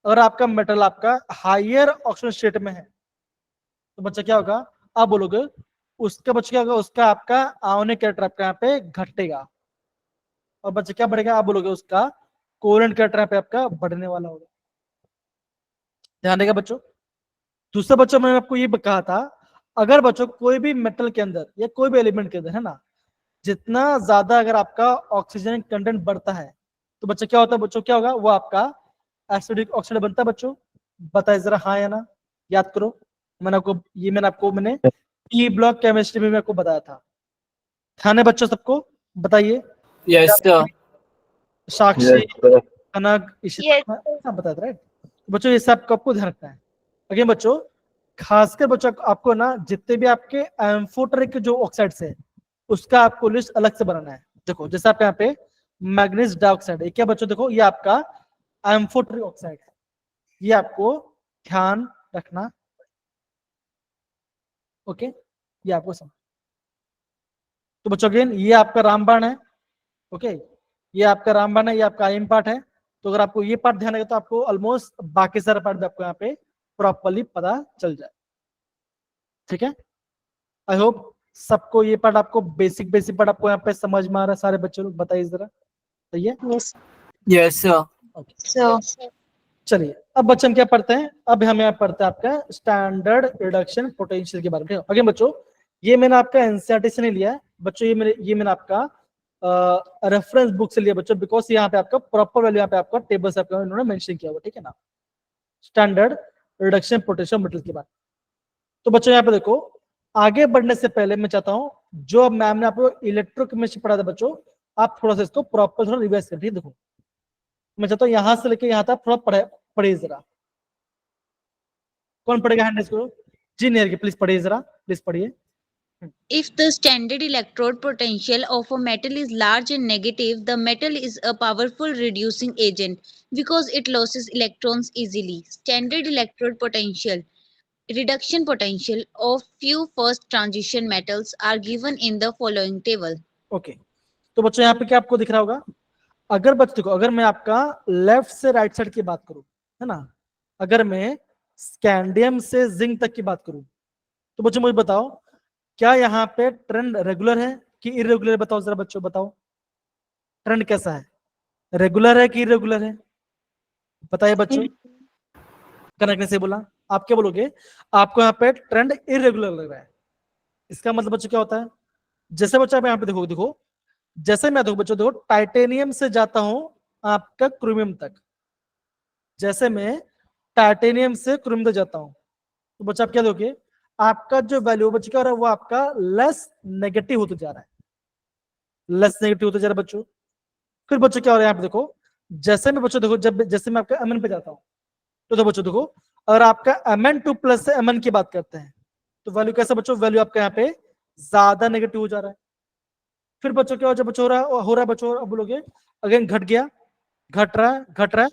अगर आपका मेटल आपका हायर ऑक्सीजन स्टेट में है, तो बच्चा क्या होगा, आप बोलोगे उसका बच्चा क्या होगा, उसका आपका आयोनिक कैरेक्टर आपका यहाँ पे घटेगा, और बच्चा क्या बढ़ेगा, आप बोलोगे उसका कोवेलेंट कैरेक्टर यहाँ पे आपका बढ़ने वाला होगा। ध्यान देगा बच्चों। दूसरा बच्चों मैंने आपको ये कहा था, अगर बच्चों कोई भी मेटल के अंदर या कोई भी एलिमेंट के अंदर, है ना, जितना ज्यादा अगर आपका ऑक्सीजन कंटेंट बढ़ता है, तो बच्चा क्या होता है बच्चों, क्या होगा, वो आपका एसिडिक ऑक्साइड बनता है बच्चों। बताए जरा, हाँ या ना, याद करो। मैंने पी ब्लॉक केमिस्ट्री में भी आपको बताया था। ध्यान है बच्चों सबको, बताइए। Yes sir. Sakshi, Kanak, yes. Ishita, हाँ बताया था, राइट? बच्चों ये सब आपको ध्यान रखना है। अगेन बच्चों, खासकर बच्चों आपको ना जितने भी आपके एम्फोटेरिक जो ऑक्साइड्स है, उसका आपको लिस्ट अलग से बनाना है। देखो जैसे आप यहाँ पे मैग्नीज डाइऑक्साइड है, क्या बच्चों देखो, ये आपका एम्फोटेरिक ऑक्साइड है, ये आपको ध्यान रखना। ओके, ये आपको समझ। तो बच्चों अगेन ये आपका रामबाण है, ओके, ये आपका रामबाण है, ये आपका आयन पार्ट है, तो अगर आपको ये पार्ट ध्यान रहेगा तो आपको ऑलमोस्ट बाकी सारा पार्ट भी आपको यहाँ पे प्रॉपरली पता चल जाए। ठीक है, आई होप सबको ये पार्ट आपको बेसिक पार्ट आपको यहाँ पे समझ में आ रहा है। सारे बच्चों लोग बताइए जरा, सही है? Yes. Yes, sir. So, चलिए अब बच्चों हम क्या पढ़ते हैं, अब हम यहाँ पढ़ते हैं आपका स्टैंडर्ड रिडक्शन पोटेंशियल के बारे में। अगेन बच्चों ये मैंने आपका एनसीईआरटी से नहीं लिया है बच्चों, ये मैंने आपका रेफरेंस बुक से लिया बच्चों, बिकॉज यहाँ पे आपका प्रॉपर वैल्यू यहाँ पे आपका टेबल से आपका इन्होंने मेंशन किया हुआ, ठीक है ना, स्टैंडर्ड रिडक्शन पोटेंशियल मटेरियल के बारे में। तो बच्चों यहाँ पे देखो, आगे बढ़ने से पहले मैं चाहता हूँ जो अब मैम ने आपको इलेक्ट्रोकेमिस्ट्री पढ़ा था बच्चों, आप थोड़ा सा इसको प्रॉपर थोड़ा रिवाइज कर, ठीक है? देखो मैं चाहता हूँ यहाँ से लेके यहाँ तक थोड़ा पढ़िए जरा। कौन पढ़ेगा हैंड इसको? जी नहीं, प्लीज पढ़िए जरा, प्लीज पढ़िए। If the standard electrode potential of a metal is large and negative, the metal is a powerful reducing agent because it loses electrons easily. Standard electrode potential, reduction potential of few first transition metals are given in the following table. Okay, तो बच्चों यहाँ पे क्या आपको दिख रहा होगा, अगर बच्चों देखो, अगर मैं आपका लेफ्ट से राइट साइड की बात करूं, है ना, अगर मैं स्कैंडियम से जिंक तक की बात करूं, तो बच्चों मुझे बताओ क्या यहाँ पे ट्रेंड रेगुलर है कि इरेगुलर है? बताओ जरा बच्चों, बताओ ट्रेंड कैसा है, रेगुलर है कि इरेगुलर है? बताइए बच्चों, कनेक्ट से बोला, आप क्या बोलोगे? आपको यहाँ पे ट्रेंड इरेगुलर लग रहा है। इसका मतलब बच्चों क्या होता है, जैसे बच्चों आप यहाँ पे देखो जैसे मैं देखो बच्चों, देखो टाइटेनियम से जाता हूं आपका क्रोमियम तक, जैसे मैं टाइटेनियम से क्रोमियम तक जाता हूं, तो बच्चा आप क्या दोगे, आपका जो वैल्यू बच्चों क्या हो रहा है, वो आपका लेस नेगेटिव होते जा रहा है, लेस नेगेटिव होते जा रहा है बच्चों। फिर बच्चों क्या हो रहा है यहाँ पे देखो, जैसे मैं बच्चों देखो, जैसे मैं आपका एमएन पे जाता हूँ, तो बच्चों देखो अगर आपका Mn2 प्लस से एमएन की बात करते हैं, तो वैल्यू कैसा बच्चों, वैल्यू आपका यहाँ पे ज्यादा नेगेटिव हो जा रहा है। फिर बच्चों क्या हो रहा है बच्चों, अब बोलोगे अगेन घट गया, घट रहा है,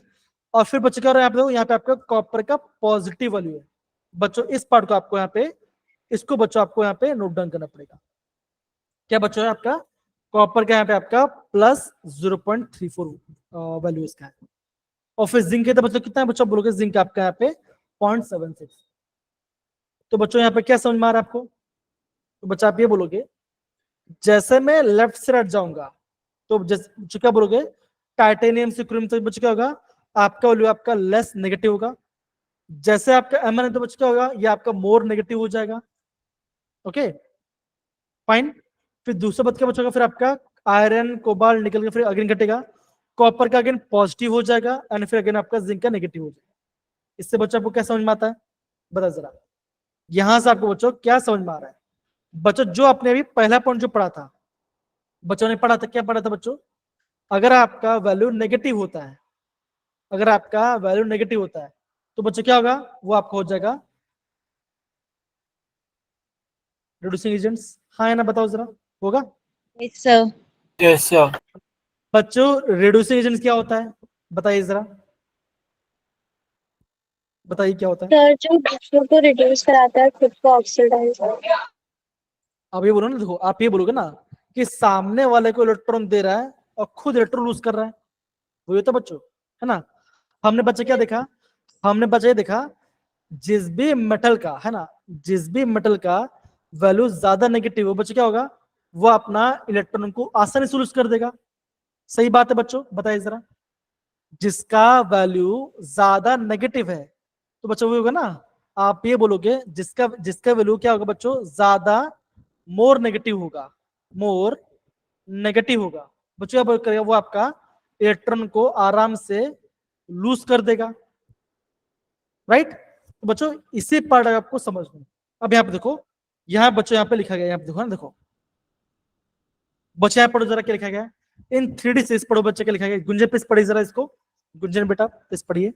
और फिर बच्चों क्या हो रहा है यहाँ पे आपका कॉपर का पॉजिटिव वैल्यू है बच्चों। इस पार्ट को आपको यहाँ पे, इसको बच्चों आपको यहाँ पे नोट डाउन करना पड़ेगा। क्या बच्चों है आपका कॉपर का यहाँ पे आपका प्लस 0.34 वैल्यू इसका है, और फिर जिंक है तो बच्चों कितना है बच्चों, बोलोगे जिंक आपका यहाँ पे 0.76। तो बच्चों यहाँ पे क्या समझ में आ रहा है आपको, तो बच्चा आप ये बोलोगे जैसे मैं लेफ्ट से राइट जाऊंगा, तो जैसे क्या बोलोगे, टाइटेनियम से क्रोमियम तक बच्चों क्या होगा, आपका वैल्यू आपका लेस नेगेटिव होगा। जैसे आपका एमएन है तो बच्चों क्या होगा, ये आपका मोर नेगेटिव हो जाएगा। Okay fine. फिर दूसरा बात क्या बच्चों, फिर आपका आयरन कोबाल्ट निकल के फिर अगेन घटेगा, कॉपर का अगेन पॉजिटिव हो जाएगा, एंड फिर अगेन आपका जिंक का नेगेटिव हो जाएगा। इससे बच्चों आपको क्या समझ में आता है, बता जरा, यहां से आपको बच्चों क्या समझ में आ रहा है? बच्चों जो आपने अभी पहला पॉइंट जो पढ़ा था, बच्चों ने पढ़ा था, क्या पढ़ा था बच्चों, अगर आपका वैल्यू नेगेटिव होता है, अगर आपका वैल्यू नेगेटिव होता है तो बच्चों क्या होगा, वो आपका हो जाएगा रिड्यूसिंग एजेंट्स। हाँ या ना बताओ जरा, होगा? Yes, sir. Yes, sir. बच्चों रिड्यूसिंग एजेंट्स क्या होता है, बताइए जरा, बताइए क्या होता है? सर जो दूसरों को रिड्यूस कराता है, खुद को ऑक्सीडाइज। अब ये बोलो ना, देखो आप ये बोलोगे ना कि सामने वाले को इलेक्ट्रॉन दे रहा है और खुद इलेक्ट्रॉन लूज कर रहा है, वही तो बच्चों, है ना। हमने बच्चे क्या देखा, हमने बच्चे देखा जिस भी मेटल का, है ना, जिस भी मेटल का वैल्यू ज्यादा नेगेटिव हो बच्चों क्या होगा, वो अपना इलेक्ट्रॉन को आसानी से लूज कर देगा। सही बात है बच्चों, बताइए जरा, जिसका वैल्यू ज्यादा नेगेटिव है तो बच्चों वो होगा ना, आप ये बोलोगे जिसका वैल्यू क्या होगा बच्चों, ज्यादा मोर नेगेटिव होगा, मोर नेगेटिव होगा बच्चों, क्या करेगा, वो आपका इलेक्ट्रॉन को आराम से लूज कर देगा, राइट। तो बच्चों इसी पार्ट आपको समझना। अब यहाँ पे देखो, यहाँ बच्चों यहाँ पे लिखा गया, यहाँ पे देखो ना, देखो बच्चे यहाँ पढ़ो जरा क्या लिखा गया, इन 3D से पढ़ो बच्चे क्या लिखा गया, गुंजन पे पढ़िए जरा इसको, गुंजन बेटा इस पढ़िए।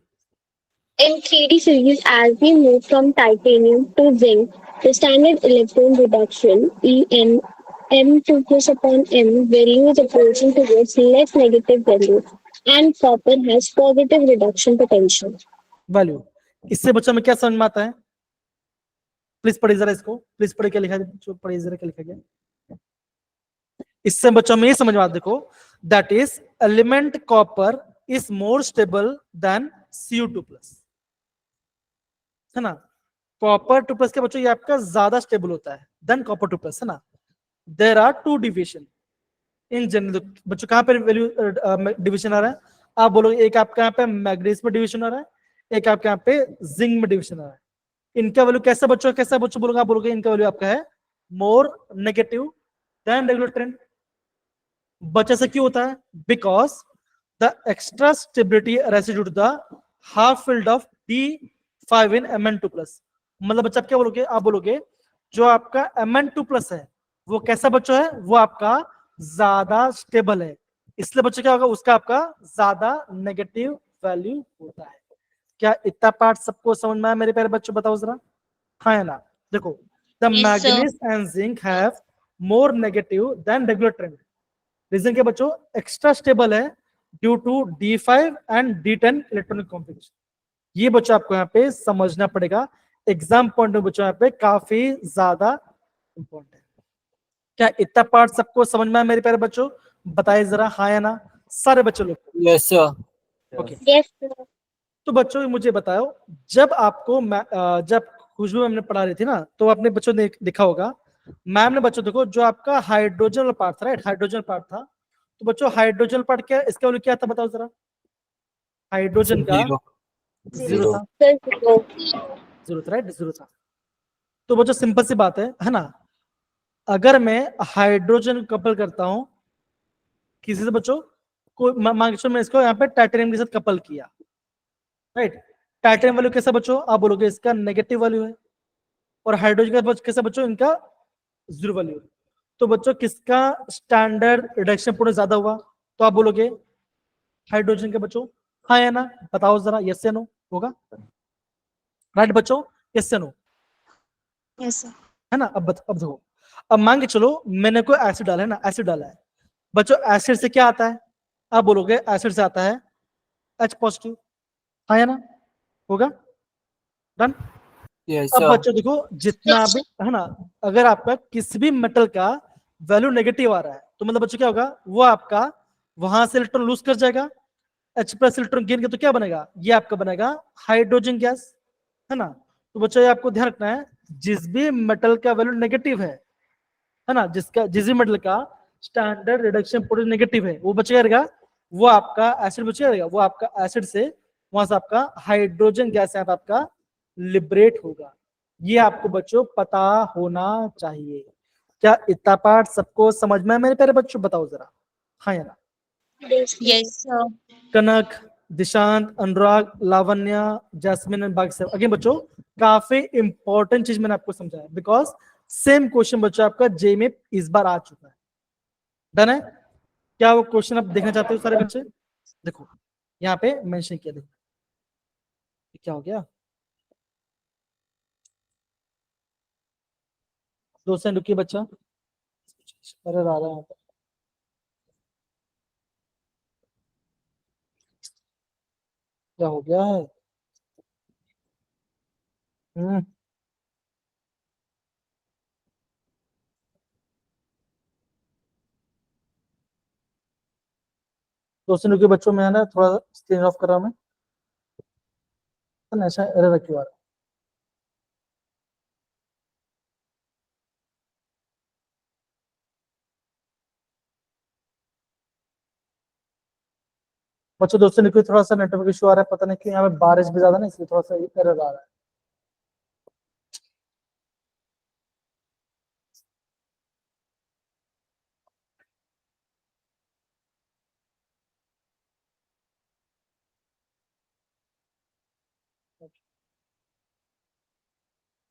In 3D series, as we move from titanium to zinc, the standard electron reduction En M2 plus upon M value is approaching towards less negative value, and copper has positive reduction potential. Value, इससे बच्चों में क्या समझ में आता है, प्लीज पढ़िए जरा इसको, प्लीज पढ़िए क्या लिखा है, पढ़िए जरा क्या लिखा गया। इससे बच्चों में ये समझ में आता, देखो that is element copper is more stable then Cu2 plus, है ना। कॉपर 2 प्लस के बच्चों ये आपका ज्यादा स्टेबल होता है देन कॉपर 2 प्लस, है ना। There are two division in general. बच्चों कहाँ पे वैल्यू डिवीजन आ रहा है, आप बोलोगे एक आपका यहाँ पे मैग्नीज में डिवीजन आ रहा है, एक आपके यहाँ पे जिंक में डिवीजन आ रहा है। इनका वैल्यू कैसा बच्चों, कैसा बच्चों बोलोगे, आप बोलोगे इनका वैल्यू आपका है more negative than regular trend. बच्चे से क्यों होता है, because the extra stability residue to the half field of D5 in Mn2 plus. मतलब बच्चा आप क्या बोलोगे, आप बोलोगे जो आपका Mn2 प्लस है वो कैसा बच्चों है, वो आपका ज्यादा स्टेबल है, इसलिए बच्चों क्या होगा, उसका आपका ज्यादा नेगेटिव वैल्यू होता है। क्या इतना पार्ट सबको समझ में आया मेरे प्यारे बच्चों, बताओ जरा, हाँ है ना। देखो the Yes, sir. Manganese and zinc have more negative than regular trend. Reason क्या बच्चों, एक्स्ट्रा स्टेबल है due to D5 and D10 electronic combination. ये बच्चों आपको यहाँ पे समझना पड़ेगा, एग्जाम पॉइंट में बच्चों यहाँ पे काफी ज्यादा इंपॉर्टेंट है। क्या इतना पार्ट सबको समझ में आया मेरे प्यारे बच्चों, बताइए जरा, हाँ या ना सारे बच्चों लोग। Yes, sir. Okay Yes, sir. तो बच्चों मुझे बताओ, जब आपको जब खुशबू मैम ने पढ़ा रही थी ना, तो आपने बच्चों ने देखा होगा, मैम ने बच्चों देखो जो आपका हाइड्रोजन पार्ट था, राइट, हाइड्रोजन पार्ट था, तो बच्चों हाइड्रोजन पार्ट क्या, इसका वैल्यू क्या था बताओ जरा, हाइड्रोजन का Zero. Zero Zero. था, Sir, zero. जीरो था, राइट, जीरो था। तो बच्चों सिंपल सी बात है ना, अगर मैं हाइड्रोजन कपल करता हूं किसी से बच्चों, कोई मान के चलो मैं इसको यहाँ पे टाइटेनियम के साथ कपल किया, राइट, टाइटेनियम वैल्यू कैसा बच्चों, आप बोलोगे इसका नेगेटिव वैल्यू है, और हाइड्रोजन का कैसा बच्चों, इनका जीरो वैल्यू है। तो बच्चों किसका स्टैंडर्ड रिडक्शन पूरा ज्यादा हुआ, तो आप बोलोगे हाइड्रोजन के बच्चों, हाँ या ना, बताओ जरा, यस या नो होगा, राइट बच्चों, यस या नो, Yes, sir. है ना। अब देखो, अब मान के चलो मैंने कोई एसिड डाला है ना, एसिड डाला है बच्चों, एसिड से क्या आता है, आप बोलोगे एसिड से आता है H पॉजिटिव, हाँ या ना, होगा, डन। Yes, अब sir. बच्चों देखो जितना भी, है ना, अगर आपका किसी भी मेटल का वैल्यू नेगेटिव आ रहा है, तो मतलब बच्चों क्या होगा, वो आपका वहां से इलेक्ट्रॉन लूज कर जाएगा, H प्लस इलेक्ट्रॉन गेन के, तो क्या बनेगा, ये आपका बनेगा हाइड्रोजन गैस, है ना। तो बच्चों ये आपको ध्यान रखना है, जिस भी मेटल का वैल्यू नेगेटिव है ना, जिसका जिस भी मेटल का स्टैंडर्ड रिडक्शन पोटेंशियल नेगेटिव है, वो बचेगा रहेगा, वो आपका एसिड बचेगा रहेगा, वो आपका एसिड से वहां से आपका हाइड्रोजन गैस यहाँ पे आपका लिबरेट होगा। ये आपको बच्चों पता होना चाहिए। क्या इतना पार्ट सबको समझ में है मेरे प्यारे बच्चों, बताओ जरा, हाँ या ना। Yes, sir. Yes, sir. Kanak, Dishant, Anurag, Lavanya, Jasmine and बाकी सब, अगेन बच्चों काफी इंपॉर्टेंट चीज मैंने आपको समझाया, बिकॉज सेम क्वेश्चन बच्चों आपका जे में इस बार आ चुका है, डन है। क्या वो क्वेश्चन आप देखना चाहते हो सारे बच्चे, देखो यहाँ पे मेंशन किया, देखो क्या हो गया, 2 सेकंड रुकिए बच्चा, अरे आ रहा है यहाँ पे, क्या हो गया है, हम्म 2 सेकंड रुकिए बच्चों, मैं ना थोड़ा स्क्रीन ऑफ कर रहा हूँ मैं, है ना, ऐसा एरर क्यों आ रहा है। बच्चों 2 सेकंड रुकिए, थोड़ा सा नेटवर्क इशू आ रहा है, पता नहीं क्यों, यहाँ पे बारिश भी ज्यादा ना, इसलिए थोड़ा सा एरर आ रहा है।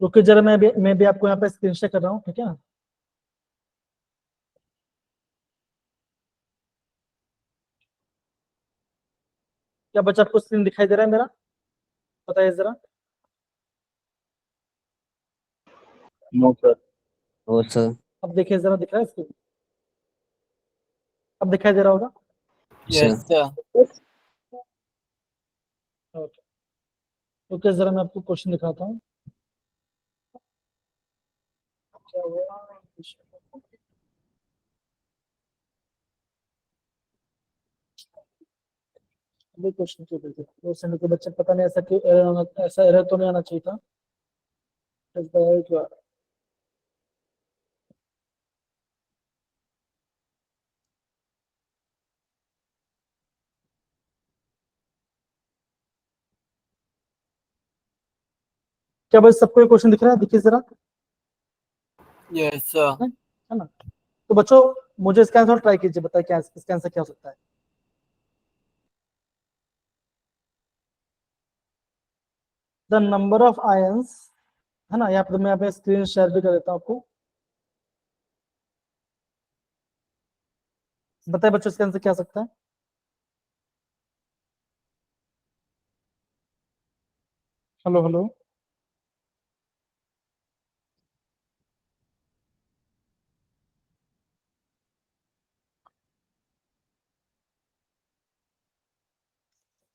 रुकिए जरा, मैं भी आपको यहाँ पे स्क्रीन शेयर कर रहा हूँ, ठीक है ना। क्या बच्चा आपको स्क्रीन दिखाई दे रहा है मेरा, बताइए जरा, No, sir. No, sir. अब देखिए जरा, दिख रहा है स्क्रीन, अब दिखाई दे रहा होगा, Yes, sir. ओके। ओके जरा मैं आपको क्वेश्चन दिखाता हूँ, क्या हुआ, वो क्वेश्चन क्यों देते दो सेकंड के बच्चे, पता नहीं ऐसा क्यों ऐसा एरर तो नहीं आना चाहिए था। क्यों क्या बस सबको ये क्वेश्चन दिख रहा है? देखिए जरा, यस सर। है ना? तो बच्चों मुझे इसका आंसर ट्राई कीजिए, बताइए क्या इसका आंसर क्या हो सकता है। द नंबर ऑफ आयंस, है ना, यहाँ पे मैं यहाँ पे स्क्रीन शेयर भी कर देता हूँ आपको। बताइए बच्चों इसका आंसर क्या हो सकता है। हेलो हेलो,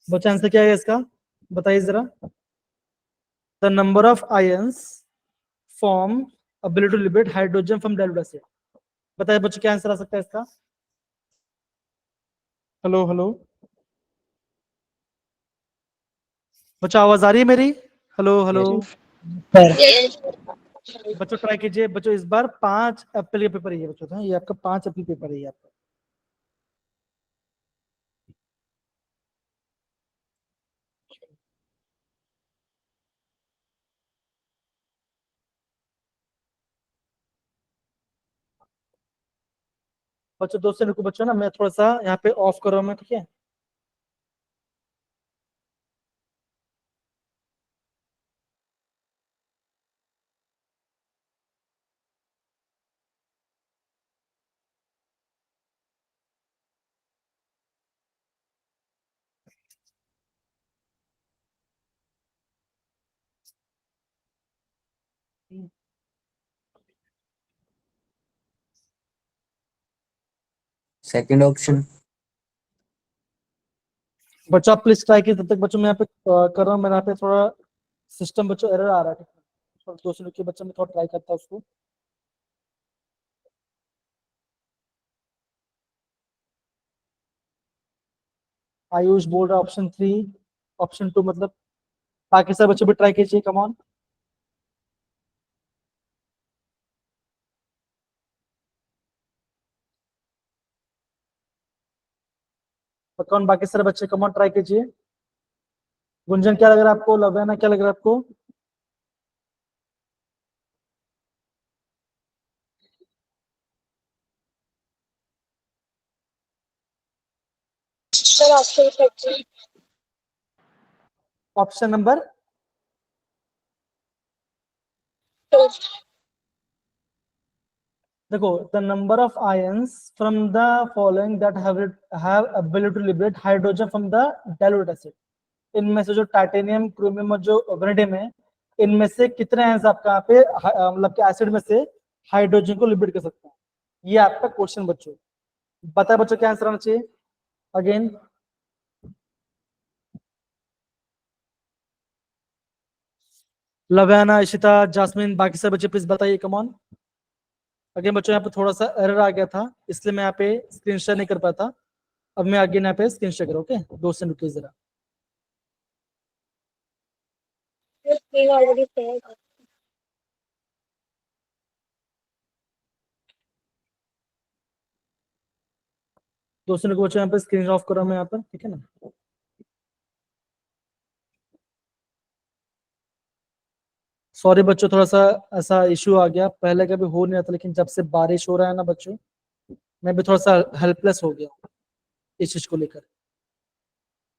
बच्चा आंसर क्या है इसका, बताइए जरा। The number of ions form ability to liberate hydrogen from dilute acid. बताइए बच्चों क्या आंसर आ सकता है इसका। हेलो हेलो, बच्चों आवाज आ रही है मेरी? हेलो हेलो, बच्चों ट्राई कीजिए बच्चों, इस बार 5 अप्रैल का पेपर है ये बच्चों, था ये आपका 5 अप्रैल पेपर है ये आपका। बच्चों दोस्तों रुको बच्चों ना, मैं थोड़ा सा यहाँ पे ऑफ कर रहा हूँ मैं, ठीक है। Second option. बच्चों आप प्लीज ट्राई कीजिए, तब तक बच्चों मैं यहाँ पे कर रहा हूँ, मेरे यहाँ पे थोड़ा सिस्टम बच्चों एरर आ रहा है, ठीक है। दोस्तों के बच्चों में थोड़ा ट्राई करता है उसको। आयुष बोल रहा है ऑप्शन 3, ऑप्शन 2 मतलब, बाकी सब बच्चे भी ट्राई कीजिए, कम ऑन। कौन बाकी सारे बच्चे, कम ऑन ट्राई कीजिए। गुंजन क्या लग रहा है आपको, लवेना क्या लग रहा है आपको? Sir, option 13. Option number 2. देखो, the number of ions from the following that have ability to liberate hydrogen from the dilute acid. इनमें से जो टाइटेनियम, क्रोमियम और जो वेनेडियम है, इनमें से कितने आयंस आपका यहाँ पे मतलब कि एसिड में से हाइड्रोजन को लिबरेट कर सकते हैं, ये आपका क्वेश्चन बच्चों। बताए बच्चों क्या आंसर आना चाहिए अगेन। लवेना, इशिता, जास्मिन, बाकी सब बच्चे प्लीज बताइए, कम ऑन। अगेन बच्चों यहाँ पे थोड़ा सा एरर आ गया था, इसलिए मैं यहाँ पे स्क्रीन शेयर नहीं कर पाता। अब मैं अगेन यहाँ पे स्क्रीन शेयर करूँ, ओके, 2 सेकंड रुकिए जरा। We already said. दोस्तों को बच्चों यहाँ पे स्क्रीन ऑफ कर रहा हूँ मैं यहाँ पर, ठीक है ना। सॉरी बच्चों, थोड़ा सा ऐसा इशू आ गया, पहले कभी हो नहीं रहा था, लेकिन जब से बारिश हो रहा है ना बच्चों, मैं भी थोड़ा सा हेल्पलेस हो गया इस चीज को लेकर।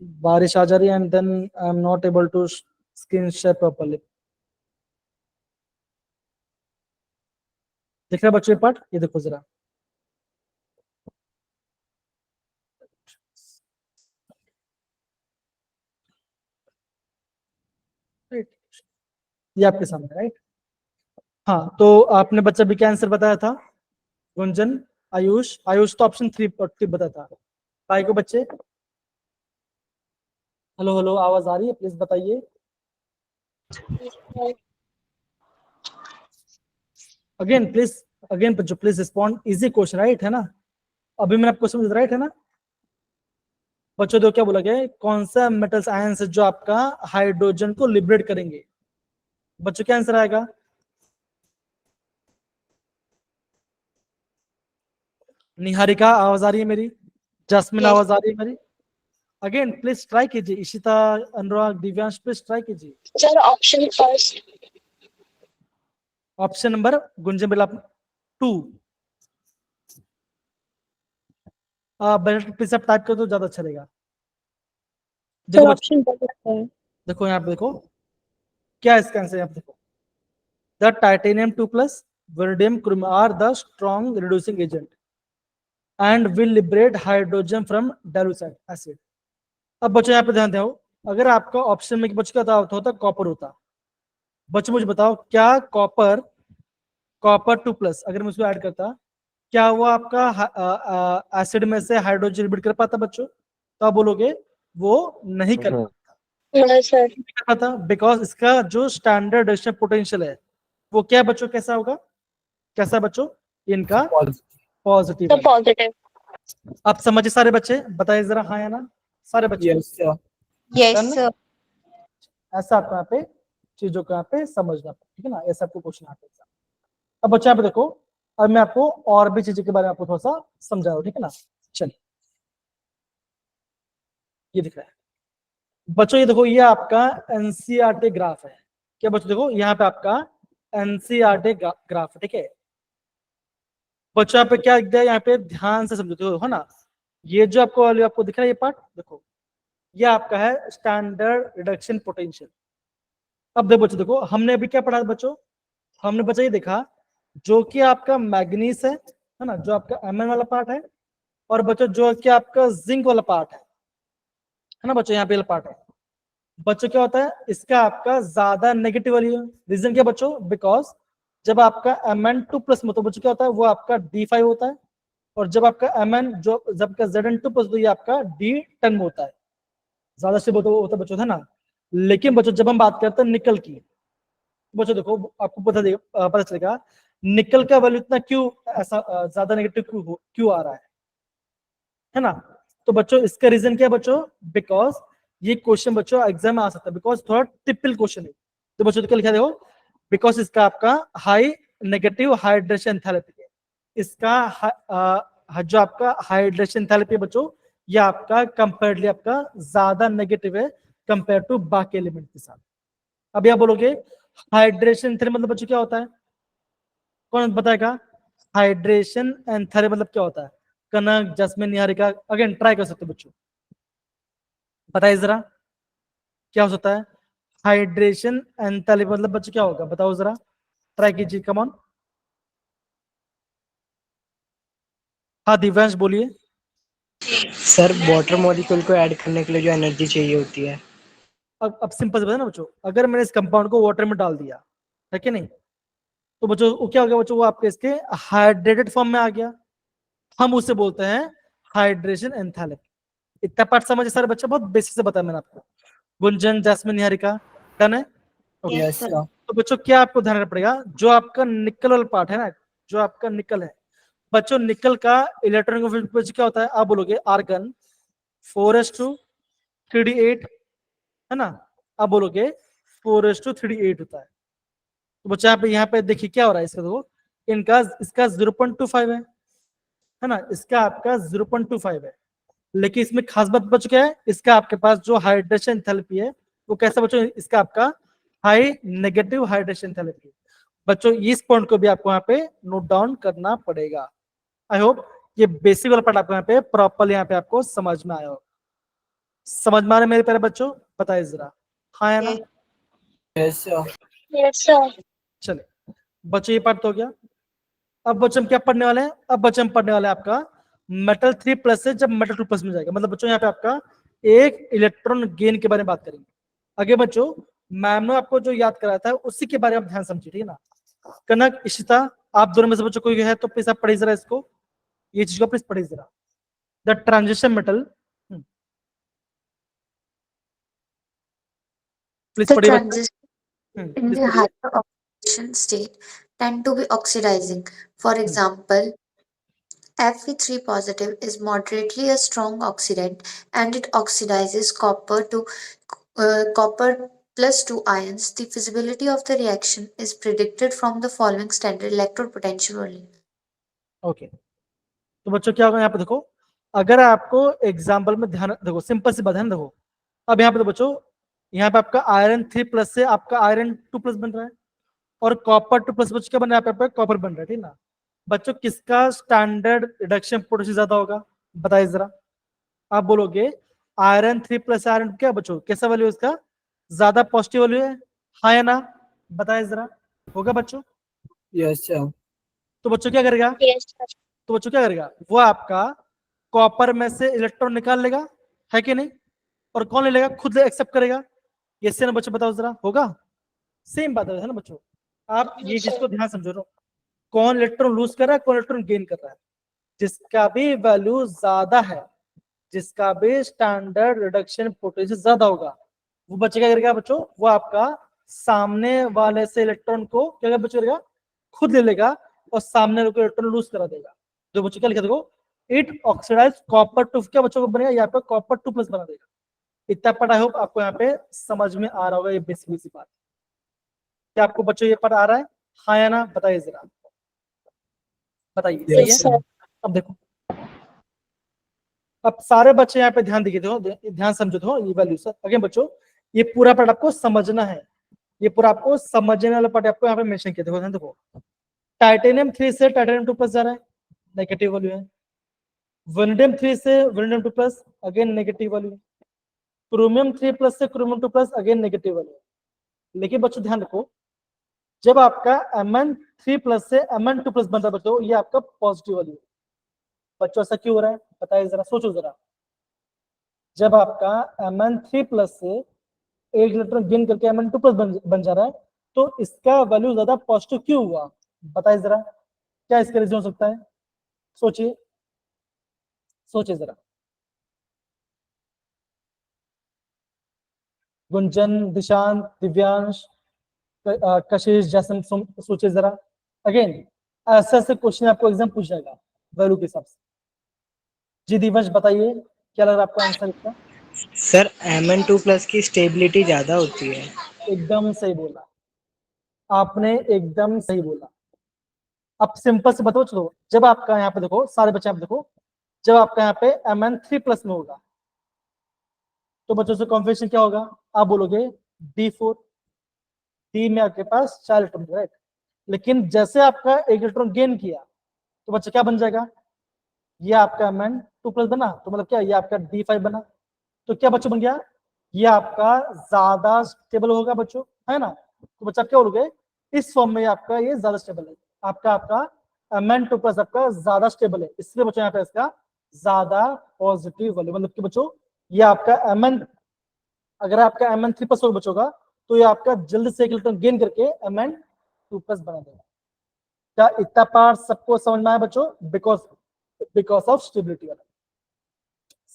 बारिश आ जा रही है and then I am not able to screen share properly. दिख रहा है बच्चों ये पार्ट, ये देखो जरा। राइट, ये आपके सामने, राइट। हाँ, तो आपने बच्चा भी क्या आंसर बताया था? गुंजन, आयुष, आयुष तो ऑप्शन 3 बताया था। भाई को बच्चे, हेलो हेलो, आवाज आ रही है? प्लीज बताइए। अगेन प्लीज, अगेन बच्चों please respond, easy question right है ना? अभी मैंने आपको समझ, राइट है ना? बच्चों देखो क्या बोला गया है, कौन सा मेटल्स आयंस है जो आपका हाइड्रोजन को लिबरेट करेंगे। बच्चों क्या आंसर आएगा? निहारिका आवाज आ रही है मेरी? जस्मिन Yes. आवाज आ रही है मेरी? अगेन प्लीज ट्राई कीजिए, इशिता, अनुराग, दिव्यांश, प्लीज ट्राई कीजिए। Sir, option first. Option number Gunjan बिला 2। प्लीज आप टाइप कर दो, ज्यादा अच्छा रहेगा। Sir, देखो बच्चों, option first. देखो यहाँ पे देखो क्या है इसका आंसर। यहाँ पे देखो, the titanium 2 plus vanadium chrome are the strong reducing agent and will liberate hydrogen from dilute acid. अब बच्चों यहाँ पे ध्यान दो, अगर आपका ऑप्शन में बच्चों क्या होता कॉपर होता। बच्चों मुझे बताओ, क्या कॉपर कॉपर 2 प्लस अगर मैं उसको ऐड करता, क्या वो आपका एसिड में से हाइड्रोजन लिबरेट कर पाता बच्चों? तो आप बोलोगे वो नहीं कर No, sir. पाता, बिकॉज इसका जो स्टैंडर्ड रिएक्शन पोटेंशियल है वो क्या है बच्चों, कैसा होगा? कैसा बच्चों? इनका पॉजिटिव The है। positive. आप समझे सारे बच्चे? बताइए जरा हाँ या ना, सारे बच्चे? Yes sir. Yes, Done? sir. ऐसा आपको यहाँ पे चीजों को यहाँ पे समझना, ठीक है ना? ऐसा आपको क्वेश्चन आता है। अब बच्चे यहाँ पे देखो, अब मैं आपको और भी चीजों के बारे में आपको थोड़ा सा समझा रहा हूँ, ठीक है ना? चलिए, ये दिख रहा है बच्चों, ये देखो, ये आपका एनसीईआरटी ग्राफ है। क्या बच्चों देखो, यहाँ पे आपका एनसीईआरटी ग्राफ है, ठीक है बच्चों? यहाँ पे क्या दिख रहा है, यहाँ पे ध्यान से समझो, देखो है ना, ये जो आपको दिख रहा है ये पार्ट, देखो ये आपका है स्टैंडर्ड रिडक्शन पोटेंशियल। अब देखो बच्चों, देखो हमने अभी क्या पढ़ा बच्चों? हमने बच्चा ये देखा, जो कि आपका मैग्नीस है ना, जो आपका एमएन वाला पार्ट है, और बच्चों जो कि आपका जिंक वाला पार्ट है ना बच्चों, यहाँ पे वाला पार्ट है बच्चों, क्या होता है इसका आपका ज्यादा नेगेटिव वाली रीजन क्या बच्चों? बिकॉज जब आपका Mn2+ में, तो बच्चों क्या होता है वो आपका D5 होता है, और जब आपका Mn जो जब का Zn2+, तो ये आपका D10 में होता है, ज्यादा से होता है बच्चों, है ना? लेकिन बच्चों जब हम बात करते हैं निकल की, बच्चों देखो आपको पता चलेगा निकल का वैल्यू इतना क्यों ऐसा ज्यादा नेगेटिव क्यों आ रहा है ना? तो बच्चों इसका रीजन क्या है बच्चों? बिकॉज ये क्वेश्चन बच्चों एग्जाम में आ सकता है, बिकॉज थोड़ा टिपिकल क्वेश्चन है। तो बच्चों क्या लिखा देखो, बिकॉज इसका आपका हाई नेगेटिव हाइड्रेशन एंथैल्पी है, इसका जो आपका हाइड्रेशन एंथैल्पी है बच्चों, ये आपका कंपेरेटली आपका ज्यादा नेगेटिव है कंपेयर टू बाकी एलिमेंट के साथ। अब आप बोलोगे हाइड्रेशन एंथैल्पी मतलब बच्चों क्या होता है? कौन बताएगा? हाइड्रेशन एंथैल्पी मतलब क्या होता है? कनक, जस्मिन, निहारिका, अगेन ट्राई कर सकते हो बच्चों, बताइए जरा क्या हो सकता है? हाइड्रेशन एंथैल्पी मतलब बच्चों क्या होगा, बताओ जरा, ट्राई कीजिए, कम ऑन। हाँ दिव्यांश बोलिए। सर वाटर मॉलिक्यूल को ऐड करने के लिए जो एनर्जी चाहिए होती है। अब सिंपल से बताए ना बच्चों, अगर मैंने इस कंपाउंड को वाटर में डाल दिया है कि नहीं, तो बच्चों वो क्या हो गया बच्चों? वो आपके इसके हाइड्रेटेड फॉर्म में आ गया, हम उसे बोलते हैं हाइड्रेशन एंथैल्पी। इतना पार्ट समझे सारे बच्चे? बहुत बेसिक से बताया मैंने आपको। गुंजन, जैस्मिन, निहारिका, डन है? Okay. Yes, yes sir. Sir. तो बच्चों क्या आपको ध्यान रखना पड़ेगा, जो आपका निकल वाला पार्ट है ना, जो आपका निकल है बच्चों, निकल का इलेक्ट्रॉनिक क्या होता है? आप बोलोगे आर्गन 4s2 3d8 है ना, आप बोलोगे 4s2 3d8 होता है। तो बच्चा यहाँ पे देखिए क्या हो रहा है इसका, देखो इनका इसका 0.25 है ना, इसका आपका 0.25 है, लेकिन इसमें खास बात बच क्या है, इसका आपके पास जो हाइड्रेशन एंथैल्पी है वो कैसा बच्चों? इसका आपका हाई नेगेटिव हाइड्रेशन एंथैल्पी। बच्चों इस पॉइंट को भी आपको यहाँ पे नोट डाउन करना पड़ेगा। आई होप ये बेसिक वाला पार्ट आपको यहाँ पे प्रॉपरली यहाँ पे आपको समझ में आया हो। समझ में आ रहा है मेरे प्यारे बच्चों? बताइए जरा हाँ या ना? Yes sir. Yes, sir. चले बच्चों, ये पार्ट तो हो गया। अब बच्चों हम क्या पढ़ने वाले हैं? अब बच्चों हम पढ़ने वाले हैं आपका मेटल 3+ से जब मेटल 2+ में जाएगा, मतलब बच्चों यहाँ पे आपका एक इलेक्ट्रॉन गेन के बारे में बात करेंगे। आगे बच्चों मैम ने आपको जो याद कराया था उसी के बारे में ध्यान समझिए, ठीक है ना? कनक, इशिता, आप दोनों में से बच्चों कोई है तो प्लीज आप पढ़िए जरा इसको, ये चीज को प्लीज पढ़िए जरा। The transition metal, please The पढ़िए बच्चों। transition in प्लीज the पढ़िए। hyperoxidation state tend to be oxidizing. For example, Fe3 positive is moderately a strong oxidant and it oxidizes copper to copper plus 2 ions. The feasibility of the reaction is predicted from the following standard electrode potential only. Okay तो बच्चों क्या होगा यहाँ पे देखो, अगर आपको एग्जाम्पल में ध्यान देखो, सिंपल सी बात है ना, देखो अब यहाँ पे तो बच्चों, यहाँ पे आपका आयरन 3 प्लस से आपका आयरन 2 प्लस बन रहा है और कॉपर 2 प्लस बच्चों क्या बन रहा है, यहाँ पे कॉपर बन रहा है, ठीक ना बच्चों। किसका स्टैंडर्ड रिडक्शन पोटेंशियल ज्यादा होगा, बताइए जरा। आप बोलोगे आयरन 3 प्लस आयरन क्या बच्चों, कैसा वैल्यू इसका, ज्यादा पॉजिटिव वैल्यू है, हाँ या ना, बताइए जरा, होगा बच्चों। Yes sir. तो बच्चों क्या करेगा, Yes, sir. तो बच्चों क्या करेगा, वो आपका कॉपर में से इलेक्ट्रॉन निकाल लेगा, है कि नहीं, और कौन ले लेगा, खुद एक्सेप्ट करेगा, ये से ना बच्चों, बताओ जरा, होगा। सेम बात है ना बच्चों, आप ये चीज को ध्यान समझो, कौन इलेक्ट्रॉन लूज कर रहा है, कौन इलेक्ट्रॉन गेन कर रहा है, जिसका भी वैल्यू ज्यादा है, जिसका भी स्टैंडर्ड रिडक्शन पोटेंशियल ज्यादा होगा, वो बच्चे क्या करेगा बच्चों, वो आपका सामने वाले से इलेक्ट्रॉन को क्या करेगा बच्चों, करेगा खुद ले लेगा और सामने वाले को इलेक्ट्रॉन लूज करा देगा। जो बच्चों क्या लिखा देखो, इट ऑक्सीडाइज कॉपर 2 क्या बच्चों को बनेगा, यहाँ पे कॉपर 2 प्लस बना देगा। इतना पढ़ा, आई होप आपको यहाँ पे समझ में आ रहा होगा, ये बेसिक सी बात। क्या आपको बच्चों ये पढ़ा आ रहा है, हाँ या ना, बताइए जरा, बताइए, सही यस है। सर। अब देखो, अब सारे बच्चे यहाँ पे ध्यान दीजिए, ध्यान समझो, तो ये वैल्यू सर अगेन बच्चों, ये पूरा पार्ट आपको समझना है, ये पूरा आपको समझने वाला पार्ट आपको यहाँ पे मेंशन किया, देखो देखो, टाइटेनियम 3 से टाइटेनियम 2 प्लस जा रहा है, नेगेटिव वैल्यू है। वेनेडियम 3 से vanadium 2 plus, again negative value है। क्रोमियम 3 प्लस से chromium 2 plus, again negative value है। लेकिन बच्चों ध्यान रखो, जब आपका Mn3 प्लस से Mn2 प्लस बनता है बच्चों, ये आपका पॉजिटिव वैल्यू है। बच्चों ऐसा क्यों हो रहा है, बताइए जरा, सोचो जरा। जब आपका Mn3 प्लस से एक इलेक्ट्रॉन गेन करके Mn2 प्लस बन जा रहा है, तो इसका वैल्यू ज्यादा पॉजिटिव क्यों हुआ, बताइए जरा, क्या इसका रीजन हो सकता है, सोचिए, सोचिए जरा। गुंजन, दिशांत, दिव्यांश, कशिश, जैसन, सोचिए जरा। अगेन ऐसे ऐसे क्वेश्चन आपको एग्जाम पूछ जाएगा वैल्यू के हिसाब से। जी दिवंश बताइए, क्या लग रहा है आपको आंसर इसका। सर Mn2 प्लस की स्टेबिलिटी ज्यादा होती है। एकदम सही बोला आपने, एकदम सही बोला। अब सिंपल से बताओ, चलो जब आपका यहाँ पे देखो, सारे बच्चे आप देखो, जब आपका यहाँ पे Mn3 प्लस में होगा, तो बच्चों से कॉन्फिगरेशन क्या होगा, आप बोलोगे D4, डी में आपके पास 4 इलेक्ट्रॉन, राइट। लेकिन जैसे आपका एक इलेक्ट्रॉन गेन किया, तो बच्चा क्या बन जाएगा, ये आपका Mn2 प्लस बना, तो मतलब क्या, ये आपका D5 बना, तो क्या बच्चों बन गया, ये आपका ज्यादा स्टेबल होगा बच्चों, है ना। तो बच्चा क्या बोलोगे, इस फॉर्म में आपका ये ज्यादा स्टेबल है, आपका आपका Mn2 प्लस आपका ज्यादा स्टेबल है, इसलिए बच्चों यहाँ पे इसका ज्यादा पॉजिटिव वैल्यू, मतलब कि बच्चों ये आपका Mn, अगर आपका Mn3 प्लस बच्चों का, तो ये आपका जल्द से एक इलेक्ट्रॉन गेन करके Mn2 प्लस बना देगा। क्या इतना पार्ट सबको समझ में आया बच्चों, बिकॉज ऑफ स्टेबिलिटी वाला।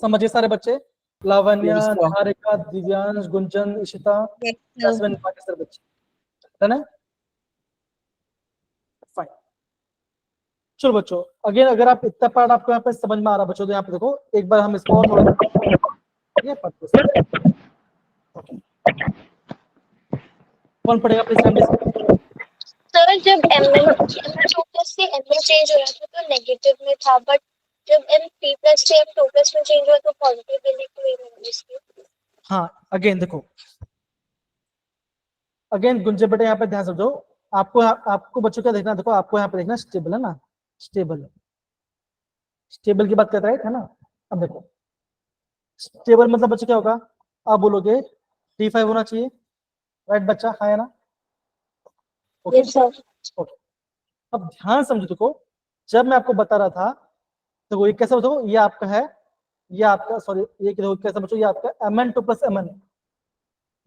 समझिए सारे बच्चे, Lavanya, Yes, sir. Niharika, Divyansh, Gunjan, Ishita, Jasmine, बाकी सारे बच्चे, है ना, फाइन। चलो बच्चों, अगेन अगर आप इतना पार्ट आपको यहाँ पे समझ में आ रहा है बच्चों, तो यहाँ पे देखो एक बार हम इसको और थोड़ा ये पढ़ते हैं। कौन पढ़ेगा प्लीज फैमिली से। सर जब Mn2 प्लस से Mn चेंज हो रहा था तो नेगेटिव में था, बट जब M3 प्लस से M2 प्लस में चेंज हुआ तो पॉजिटिव वैल्यू हुई है इसकी। हाँ अगेन देखो, अगेन गुंजन बेटा यहाँ पे ध्यान समझो, आपको बच्चों क्या देखना, देखो आपको यहाँ पे देखना स्टेबल है ना, स्टेबल है, स्टेबल की बात कर रहे है ना। अब देखो स्टेबल मतलब बच्चे क्या होगा, आप बोलोगे D5 होना चाहिए, राइट बच्चा, हाँ है ना, ओके यस सर। ओके। अब ध्यान समझो, देखो जब मैं आपको बता रहा था, तो ये कैसा बताओ, ये आपका है, ये आपका, सॉरी ये देखो कैसा बच्चों, ये आपका Mn2 प्लस Mn है,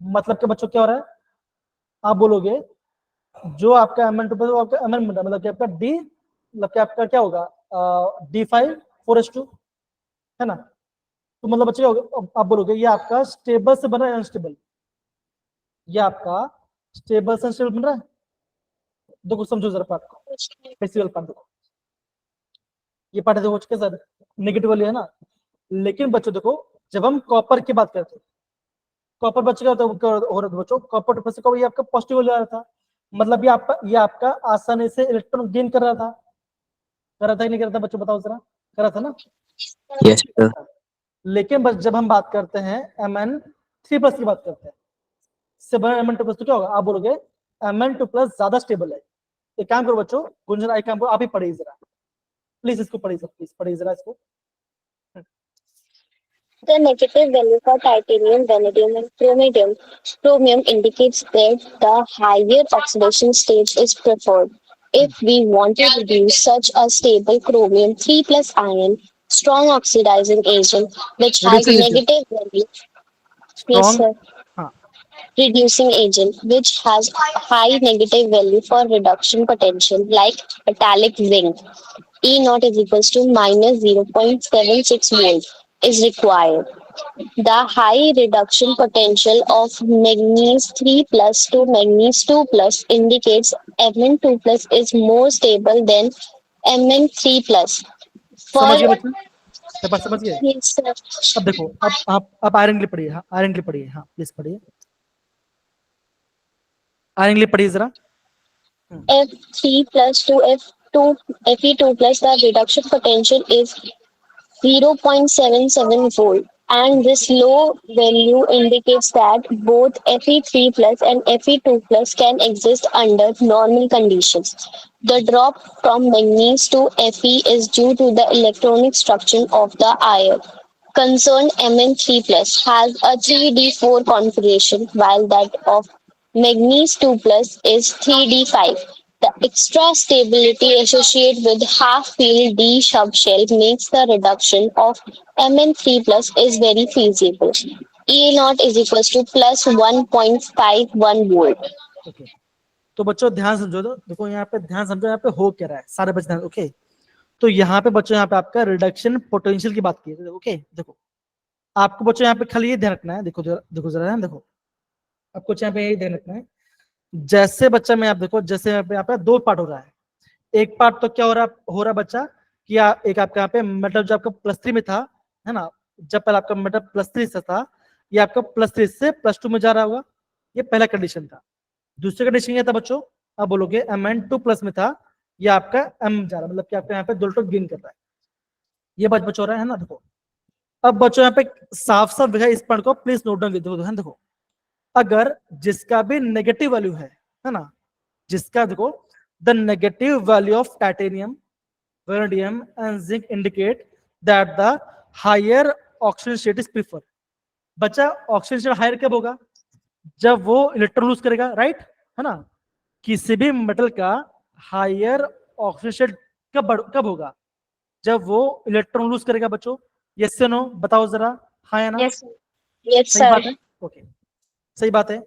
मतलब के बच्चों क्या हो रहा है, आप बोलोगे जो आपका Mn2 प्लस आपका Mn बन रहा है, मतलब कि आपका D, मतलब कि आपका क्या होगा, D5 4s2, है ना। तो मतलब बच्चे आप बोलोगे ये आपका स्टेबल से बन रहा है अनस्टेबल, ये आपका स्टेबल से अनस्टेबल बन रहा है। देखो समझो जरा पार्ट को, फेसिवल पार्ट देखो, ये पार्ट देखो के सर नेगेटिव वाली है ना, लेकिन बच्चों देखो जब हम कॉपर की बात करते हैं, कॉपर बच्चों क्या हो रहा था बच्चों, कॉपर प्लस ये आपका पॉजिटिव वाला आ रहा था, मतलब ये आपका आसानी से इलेक्ट्रॉन गेन कर रहा था कि नहीं कर रहा था बच्चों, बताओ जरा, कर रहा था ना। Yes sir. लेकिन बस जब हम बात करते हैं Mn3+ की बात करते हैं, से बना Mn2+ तो क्या होगा, आप बोलोगे Mn2+ ज्यादा स्टेबल है। एक काम करो बच्चों, गुंजन एक काम करो, आप ही पढ़िए जरा प्लीज, इसको पढ़िए सर, प्लीज पढ़िए जरा इसको। The negative value for titanium, vanadium, and chromium indicates that the higher oxidation stage is preferred. If we want to reduce such a stable chromium 3 plus ion, strong oxidizing agent which has Reducing agent, negative value, yes strong, sir, हाँ reducing agent which has high negative value for reduction potential like metallic zinc, E naught is equals to minus 0.76 volt is required. The high reduction potential of manganese 3 plus to manganese 2 plus indicates Mn2 plus is more stable than Mn3 plus. For समझ गए बच्चों, ये बात समझ गए। yes, sir. अब देखो, अब आप आयरन के लिए पढ़िए, हाँ आयरन के लिए पढ़िए, हाँ प्लीज पढ़िए, आयरन के लिए पढ़िए जरा। F3 plus to F2 Fe2 plus the reduction potential is 0.77 volt, and this low value indicates that both Fe3 plus and Fe2 plus can exist under normal conditions. The drop from manganese to Fe is due to the electronic structure of the ion. Concerned Mn3 plus has a 3d4 configuration, while that of manganese 2 plus is 3d5. The extra stability associated with half-filled D subshell makes the reduction of Mn3 plus is very feasible. E naught is equals to plus 1.51 volt. Okay, तो बच्चों ध्यान समझो, तो देखो यहाँ पे ध्यान समझो, यहाँ पे हो क्या रहा है, सारे बच्चे ध्यान, ओके। तो यहाँ पे बच्चों, यहाँ पे आपका रिडक्शन पोटेंशियल की बात की है, ओके। देखो आपको बच्चों यहाँ पे खाली ये ध्यान रखना है, देखो देखो जरा ध्यान, देखो आपको यहाँ पे यही ध्यान रखना है, जैसे बच्चा में आप देखो, जैसे यहाँ पे दो पार्ट हो रहा है। एक पार्ट तो क्या हो रहा बच्चा कि एक आपका यहाँ पे मेटल जो आपका +3 में था, है ना, जब पहले आपका मेटल +3 से था, ये आपका +3 से +2 में जा रहा होगा, ये पहला कंडीशन था। दूसरा कंडीशन ये था बच्चों, आप बोलोगे Mn2+ में था, ये आपका M जा रहा, मतलब कि आपका यहाँ पे 2 इलेक्ट्रॉन गेन कर रहा है, ये बात बच्चों हो रहा है ना। देखो अब बच्चों यहाँ पे साफ साफ दिखा, इस पॉइंट को प्लीज नोट डाउन देखो, देखो अगर जिसका भी नेगेटिव वैल्यू है ना, जिसका देखो the negative value of titanium, vanadium and zinc indicate that the higher oxygen state is prefer. बच्चा ऑक्सीजन स्टेट हायर कब होगा, जब वो इलेक्ट्रॉन लूज करेगा, राइट, है ना। किसी भी मेटल का हायर ऑक्सीजन स्टेट कब होगा, जब वो इलेक्ट्रॉन लूज करेगा बच्चों, यस या नो, बताओ जरा, हाँ या ना। Yes, yes, सही sir. बात है, ओके सही बात है।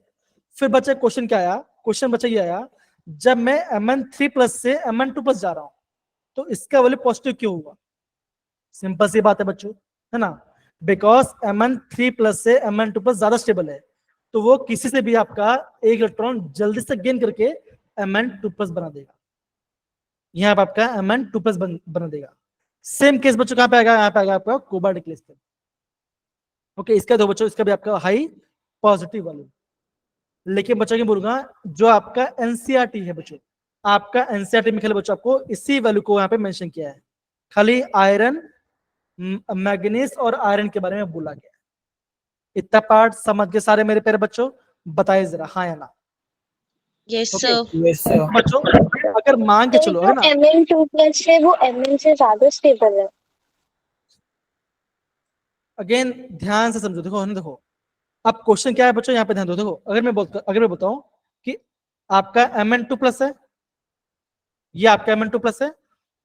फिर बच्चे क्वेश्चन क्या आया, क्वेश्चन बच्चा ये आया, जब मैं Mn3+ से Mn2+ जा रहा हूं तो इसका वैल्यू पॉजिटिव क्यों हुआ। सिंपल सी बात है बच्चों, है ना, बिकॉज Mn3+ से Mn2+ ज्यादा स्टेबल है, तो वो किसी से भी आपका एक इलेक्ट्रॉन जल्दी से गेन करके Mn2+ बना देगा, यहाँ पे आपका Mn2+ बना देगा। सेम केस बच्चों कहां पे आएगा, यहाँ पे आएगा आपका कोबाल्ट निकलेस पे, ओके। इसका दो बच्चों, इसका भी आपका हाई पॉजिटिव वैल्यू। लेकिन बच्चों की बोलूंगा, जो आपका एनसीईआरटी है बच्चों, आपका एनसीईआरटी में खाली बच्चों आपको इसी वैल्यू को यहाँ पे मेंशन किया है, खाली आयरन, मैग्नीज और आयरन के बारे में बोला गया है। इतना पार्ट समझ के सारे मेरे प्यारे बच्चों, बताइए जरा, हाँ या ना। Yes, okay sir. Yes sir. बच्चों, अगर मान के तो चलो, जो है ना, Mn2 plus है वो Mn से ज्यादा स्टेबल है। अगेन ध्यान से समझो, देखो, है ना, देखो अब क्वेश्चन क्या है बच्चों, यहाँ पे ध्यान दो। देखो अगर मैं बताऊं कि आपका Mn2+ है, ये आपका Mn2+ है,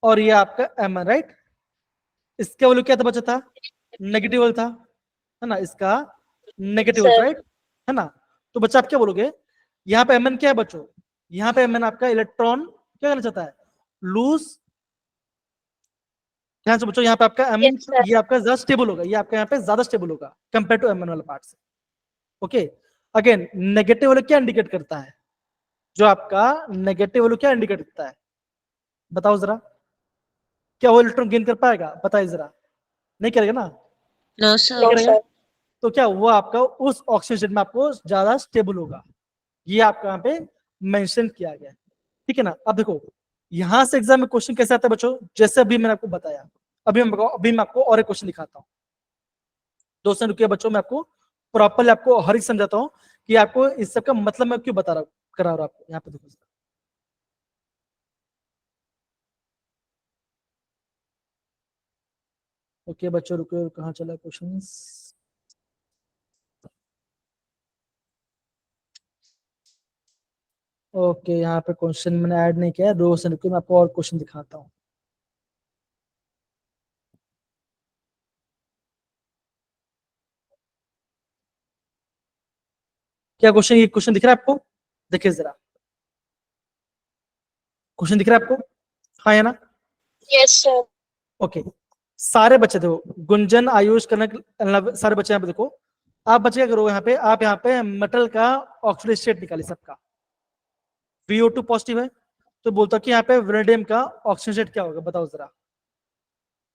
और ये आपका Mn, राइट। इसका वैल्यू क्या था बच्चा, था नेगेटिव वैल्यू था, है ना, इसका नेगेटिव वैल्यू, सर राइट, है ना। तो बच्चा आप क्या बोलोगे, यहाँ पे Mn क्या है बच्चों, यहाँ पे Mn आपका इलेक्ट्रॉन क्या करना चाहता है, लूज। ध्यान से बच्चों, यहाँ पे आपका Mn, यस सर ये आपका ज्यादा स्टेबल होगा, ये आपका यहाँ पे ज्यादा स्टेबल होगा कंपेयर टू Mn वाला पार्ट से, ओके। अगेन नेगेटिव वैल्यू क्या इंडिकेट करता है, जो आपका नेगेटिव वैल्यू क्या इंडिकेट करता है, बताओ जरा। क्या वो इलेक्ट्रॉन गेन कर पाएगा? बताइए जरा। नहीं करेगा ना? No, नहीं sir. करेगा। तो क्या वो आपका उस ऑक्सीजन में आपको ज्यादा स्टेबल होगा, ये आपका यहाँ पे मेंशन किया गया है। ठीक है ना? अब देखो यहां से एग्जाम में क्वेश्चन कैसे आता है बच्चों, जैसे अभी मैंने आपको बताया। अभी मैं आपको और एक क्वेश्चन दिखाता हूँ। 2 सेकंड रुकिए बच्चों, मैं आपको प्रॉपरली आपको हर एक समझाता हूँ कि आपको इस सब का मतलब मैं क्यों बता रहा हूँ, करा रहा हूँ आपको। यहाँ पे देखो, ओके बच्चों रुको, कहाँ चला क्वेश्चन? ओके यहाँ पे क्वेश्चन मैंने ऐड नहीं किया है, 2 सेकंड रुकिए, मैं आपको और क्वेश्चन दिखाता हूँ। क्या क्वेश्चन, ये क्वेश्चन दिख रहा है आपको? देखिए जरा, क्वेश्चन दिख रहा है आपको? हाँ या ना? Yes, sir. ओके, सारे बच्चे देखो, गुंजन, आयुष, कनक, सारे बच्चे यहाँ पे देखो। आप बच्चे क्या करो, यहाँ पे आप यहाँ पे मेटल का ऑक्सीडेज स्टेट निकालिए सबका। VO2 पॉजिटिव है, तो बोलता कि यहाँ पे वेनेडियम का ऑक्सीजन स्टेट क्या होगा, बताओ जरा।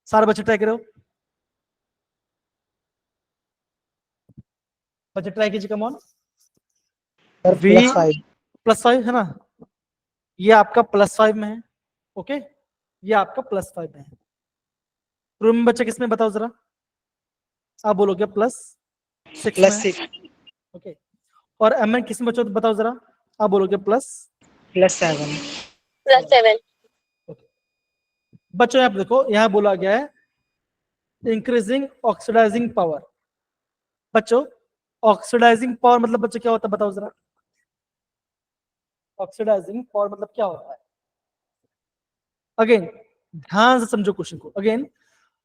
सारे बच्चे ट्राई करो, बच्चे ट्राई कीजिए, कम ऑन। Sir V +5। +5 है ना? ये आपका +5 में है। ओके, ये आपका +5 में है। रूम में बच्चे किसमें, बताओ जरा। आप बोलोगे +6 में है। +6। ओके, और MN किसमें बच्चों, तो बताओ जरा। आप बोलोगे +7। +7. ओके बच्चों, यहाँ पे देखो, यहाँ बोला गया है इंक्रीजिंग ऑक्सीडाइजिंग पावर। बच्चों ऑक्सीडाइजिंग पावर मतलब बच्चों क्या होता है, बताओ जरा। ऑक्सीडाइजिंग पावर मतलब क्या होता है? अगेन ध्यान से समझो क्वेश्चन को। Again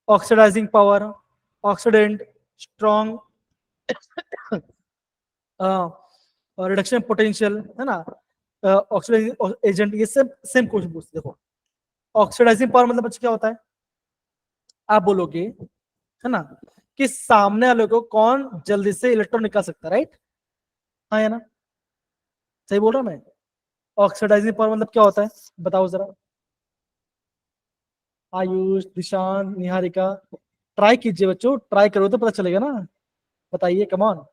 oxidizing power, oxidant, strong, reduction potential, है ना, ऑक्सीडाइजिंग एजेंट, ये सब सेम क्वेश्चन पूछते। देखो ऑक्सीडाइजिंग पावर मतलब बच्चों क्या होता है? आप बोलोगे, है ना, कि सामने वाले को कौन जल्दी से इलेक्ट्रॉन निकाल सकता है, राइट? हाँ या ना? सही बोल रहा मैं? ऑक्सीडाइजिंग पावर मतलब क्या होता है, बताओ जरा। आयुष, दिशांत, निहारिका, ट्राई कीजिए बच्चों, ट्राई करो तो पता चलेगा ना। बताइए, कम ऑन।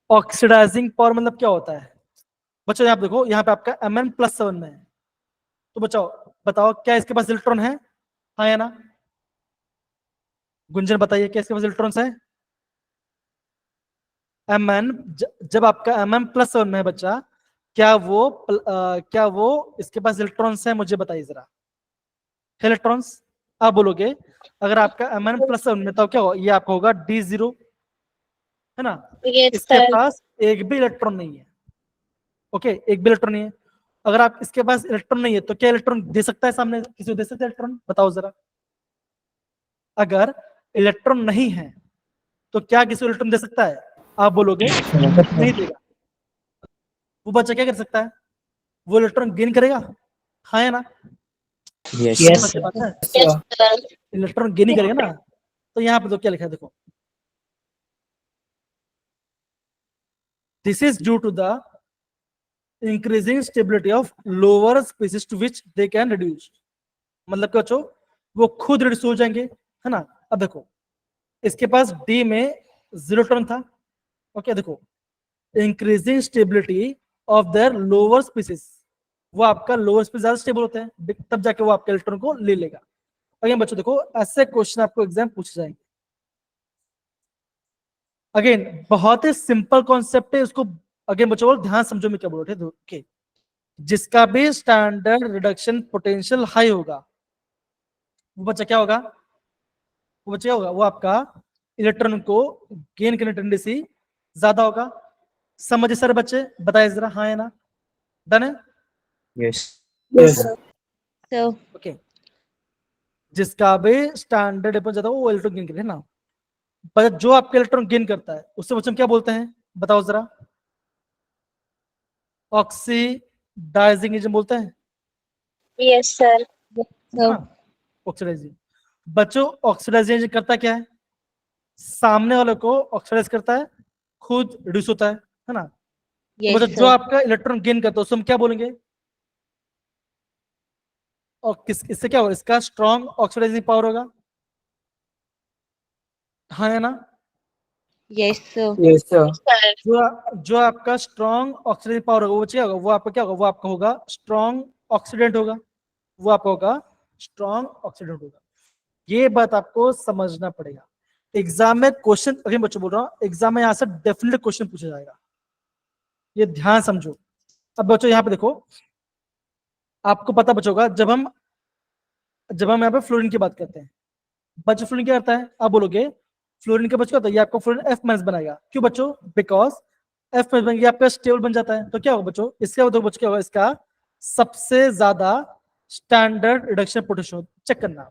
ऑक्सीडाइजिंग पावर मतलब क्या होता है बच्चों? यहाँ पे देखो, यहाँ पे आपका Mn+7 में है, तो बच्चों बताओ क्या इसके पास इलेक्ट्रॉन है? हाँ या ना? गुंजन बताइए, क्या इसके पास इलेक्ट्रॉन्स है? Mn, जब आपका Mn+7 में है बच्चा, क्या वो इसके पास इलेक्ट्रॉन्स है? मुझे बताइए जरा। इलेक्ट्रॉन्स, आप बोलोगे अगर आपका Mn+7 में, तो क्या होगा, ये आपका होगा D0, है ना? Yes, इसके sir. पास एक भी इलेक्ट्रॉन नहीं है। ओके, एक भी इलेक्ट्रॉन नहीं है। अगर आप इसके पास इलेक्ट्रॉन नहीं है, तो क्या इलेक्ट्रॉन दे सकता है सामने, किसी को दे सकता है इलेक्ट्रॉन, बताओ जरा। अगर इलेक्ट्रॉन नहीं है तो क्या किसी को इलेक्ट्रॉन दे सकता है? आप बोलोगे नहीं देगा। वो बच्चा क्या कर सकता है? वो इलेक्ट्रॉन गेन करेगा, हाँ या ना? यस बच्चा बात है, Yes, sir. इलेक्ट्रॉन गेन ही करेगा ना। तो यहाँ पे तो क्या लिखा है, देखो, this is due to the increasing stability of lower species to which they can reduce। मतलब क्या बच्चों, वो खुद रिड्यूस हो जाएंगे, है ना? अब देखो इसके पास डी में 0 इलेक्ट्रॉन था। ओके देखो, increasing stability of their lower species, वो आपका लोअर स्पीसीज ज्यादा स्टेबल होते हैं, तब जाके वो आपके इलेक्ट्रॉन को ले लेगा। अगेन बच्चों देखो, ऐसे क्वेश्चन आपको एग्जाम पूछे जाएंगे। अगेन बहुत ही सिंपल कॉन्सेप्ट है, उसको अगेन बच्चों ध्यान समझो मैं क्या बोल रहे थे। ओके, जिसका भी स्टैंडर्ड रिडक्शन पोटेंशियल हाई होगा, वो बच्चा क्या होगा, वो बच्चा क्या होगा, वो आपका इलेक्ट्रॉन को गेन करने की टेंडेंसी ज्यादा होगा। समझे सारे बच्चे? बताइए जरा, हाँ या ना? डन है? Yes Yes, sir. So, okay, जिसका भी स्टैंडर्ड रिडक्शन ज्यादा वो इलेक्ट्रॉन गेन करे, है ना? पर जो आपका इलेक्ट्रॉन गेन करता है उससे बच्चे हम क्या बोलते हैं, बताओ जरा। ऑक्सीडाइजिंग एजेंट बोलते हैं, Yes, sir. so oxidizing. बच्चों ऑक्सीडाइजिंग एजेंट करता क्या है? सामने वाले को ऑक्सीडाइज करता है, खुद रिड्यूस होता है ना? तो yes, बच्चों जो sir. आपका इलेक्ट्रॉन गेन करता है उसको हम क्या बोलेंगे? और इससे क्या होगा, इसका स्ट्रॉन्ग ऑक्सीडाइजिंग पावर होगा, हाँ है ना। Yes, sir. Yes sir. जो आपका स्ट्रॉन्ग ऑक्सीडाइजिंग पावर होगा वो क्या होगा, वो आपका क्या होगा, वो आपका होगा स्ट्रॉन्ग ऑक्सीडेंट होगा, वो आपका होगा स्ट्रॉन्ग ऑक्सीडेंट होगा। ये बात आपको समझना पड़ेगा। एग्जाम में क्वेश्चन, अभी बच्चों बोल रहा हूँ, एग्जाम में यहाँ से डेफिनेट क्वेश्चन पूछा जाएगा, ये ध्यान समझो। अब बच्चों यहाँ पे देखो, आपको पता बच्चों जब हम यहाँ पे फ्लोरीन की बात करते हैं, बच्चों फ्लोरीन क्या करता है, आप बोलोगे फ्लोरीन का बच्चों ये आपको फ्लोरीन F- बनाएगा, क्यों बच्चों, बिकॉज F- बन गया आपका स्टेबल बन जाता है, तो क्या होगा बच्चों, इसका बच्चों क्या होगा, इसका सबसे ज्यादा स्टैंडर्ड रिडक्शन पोटेंशियल चेक करना,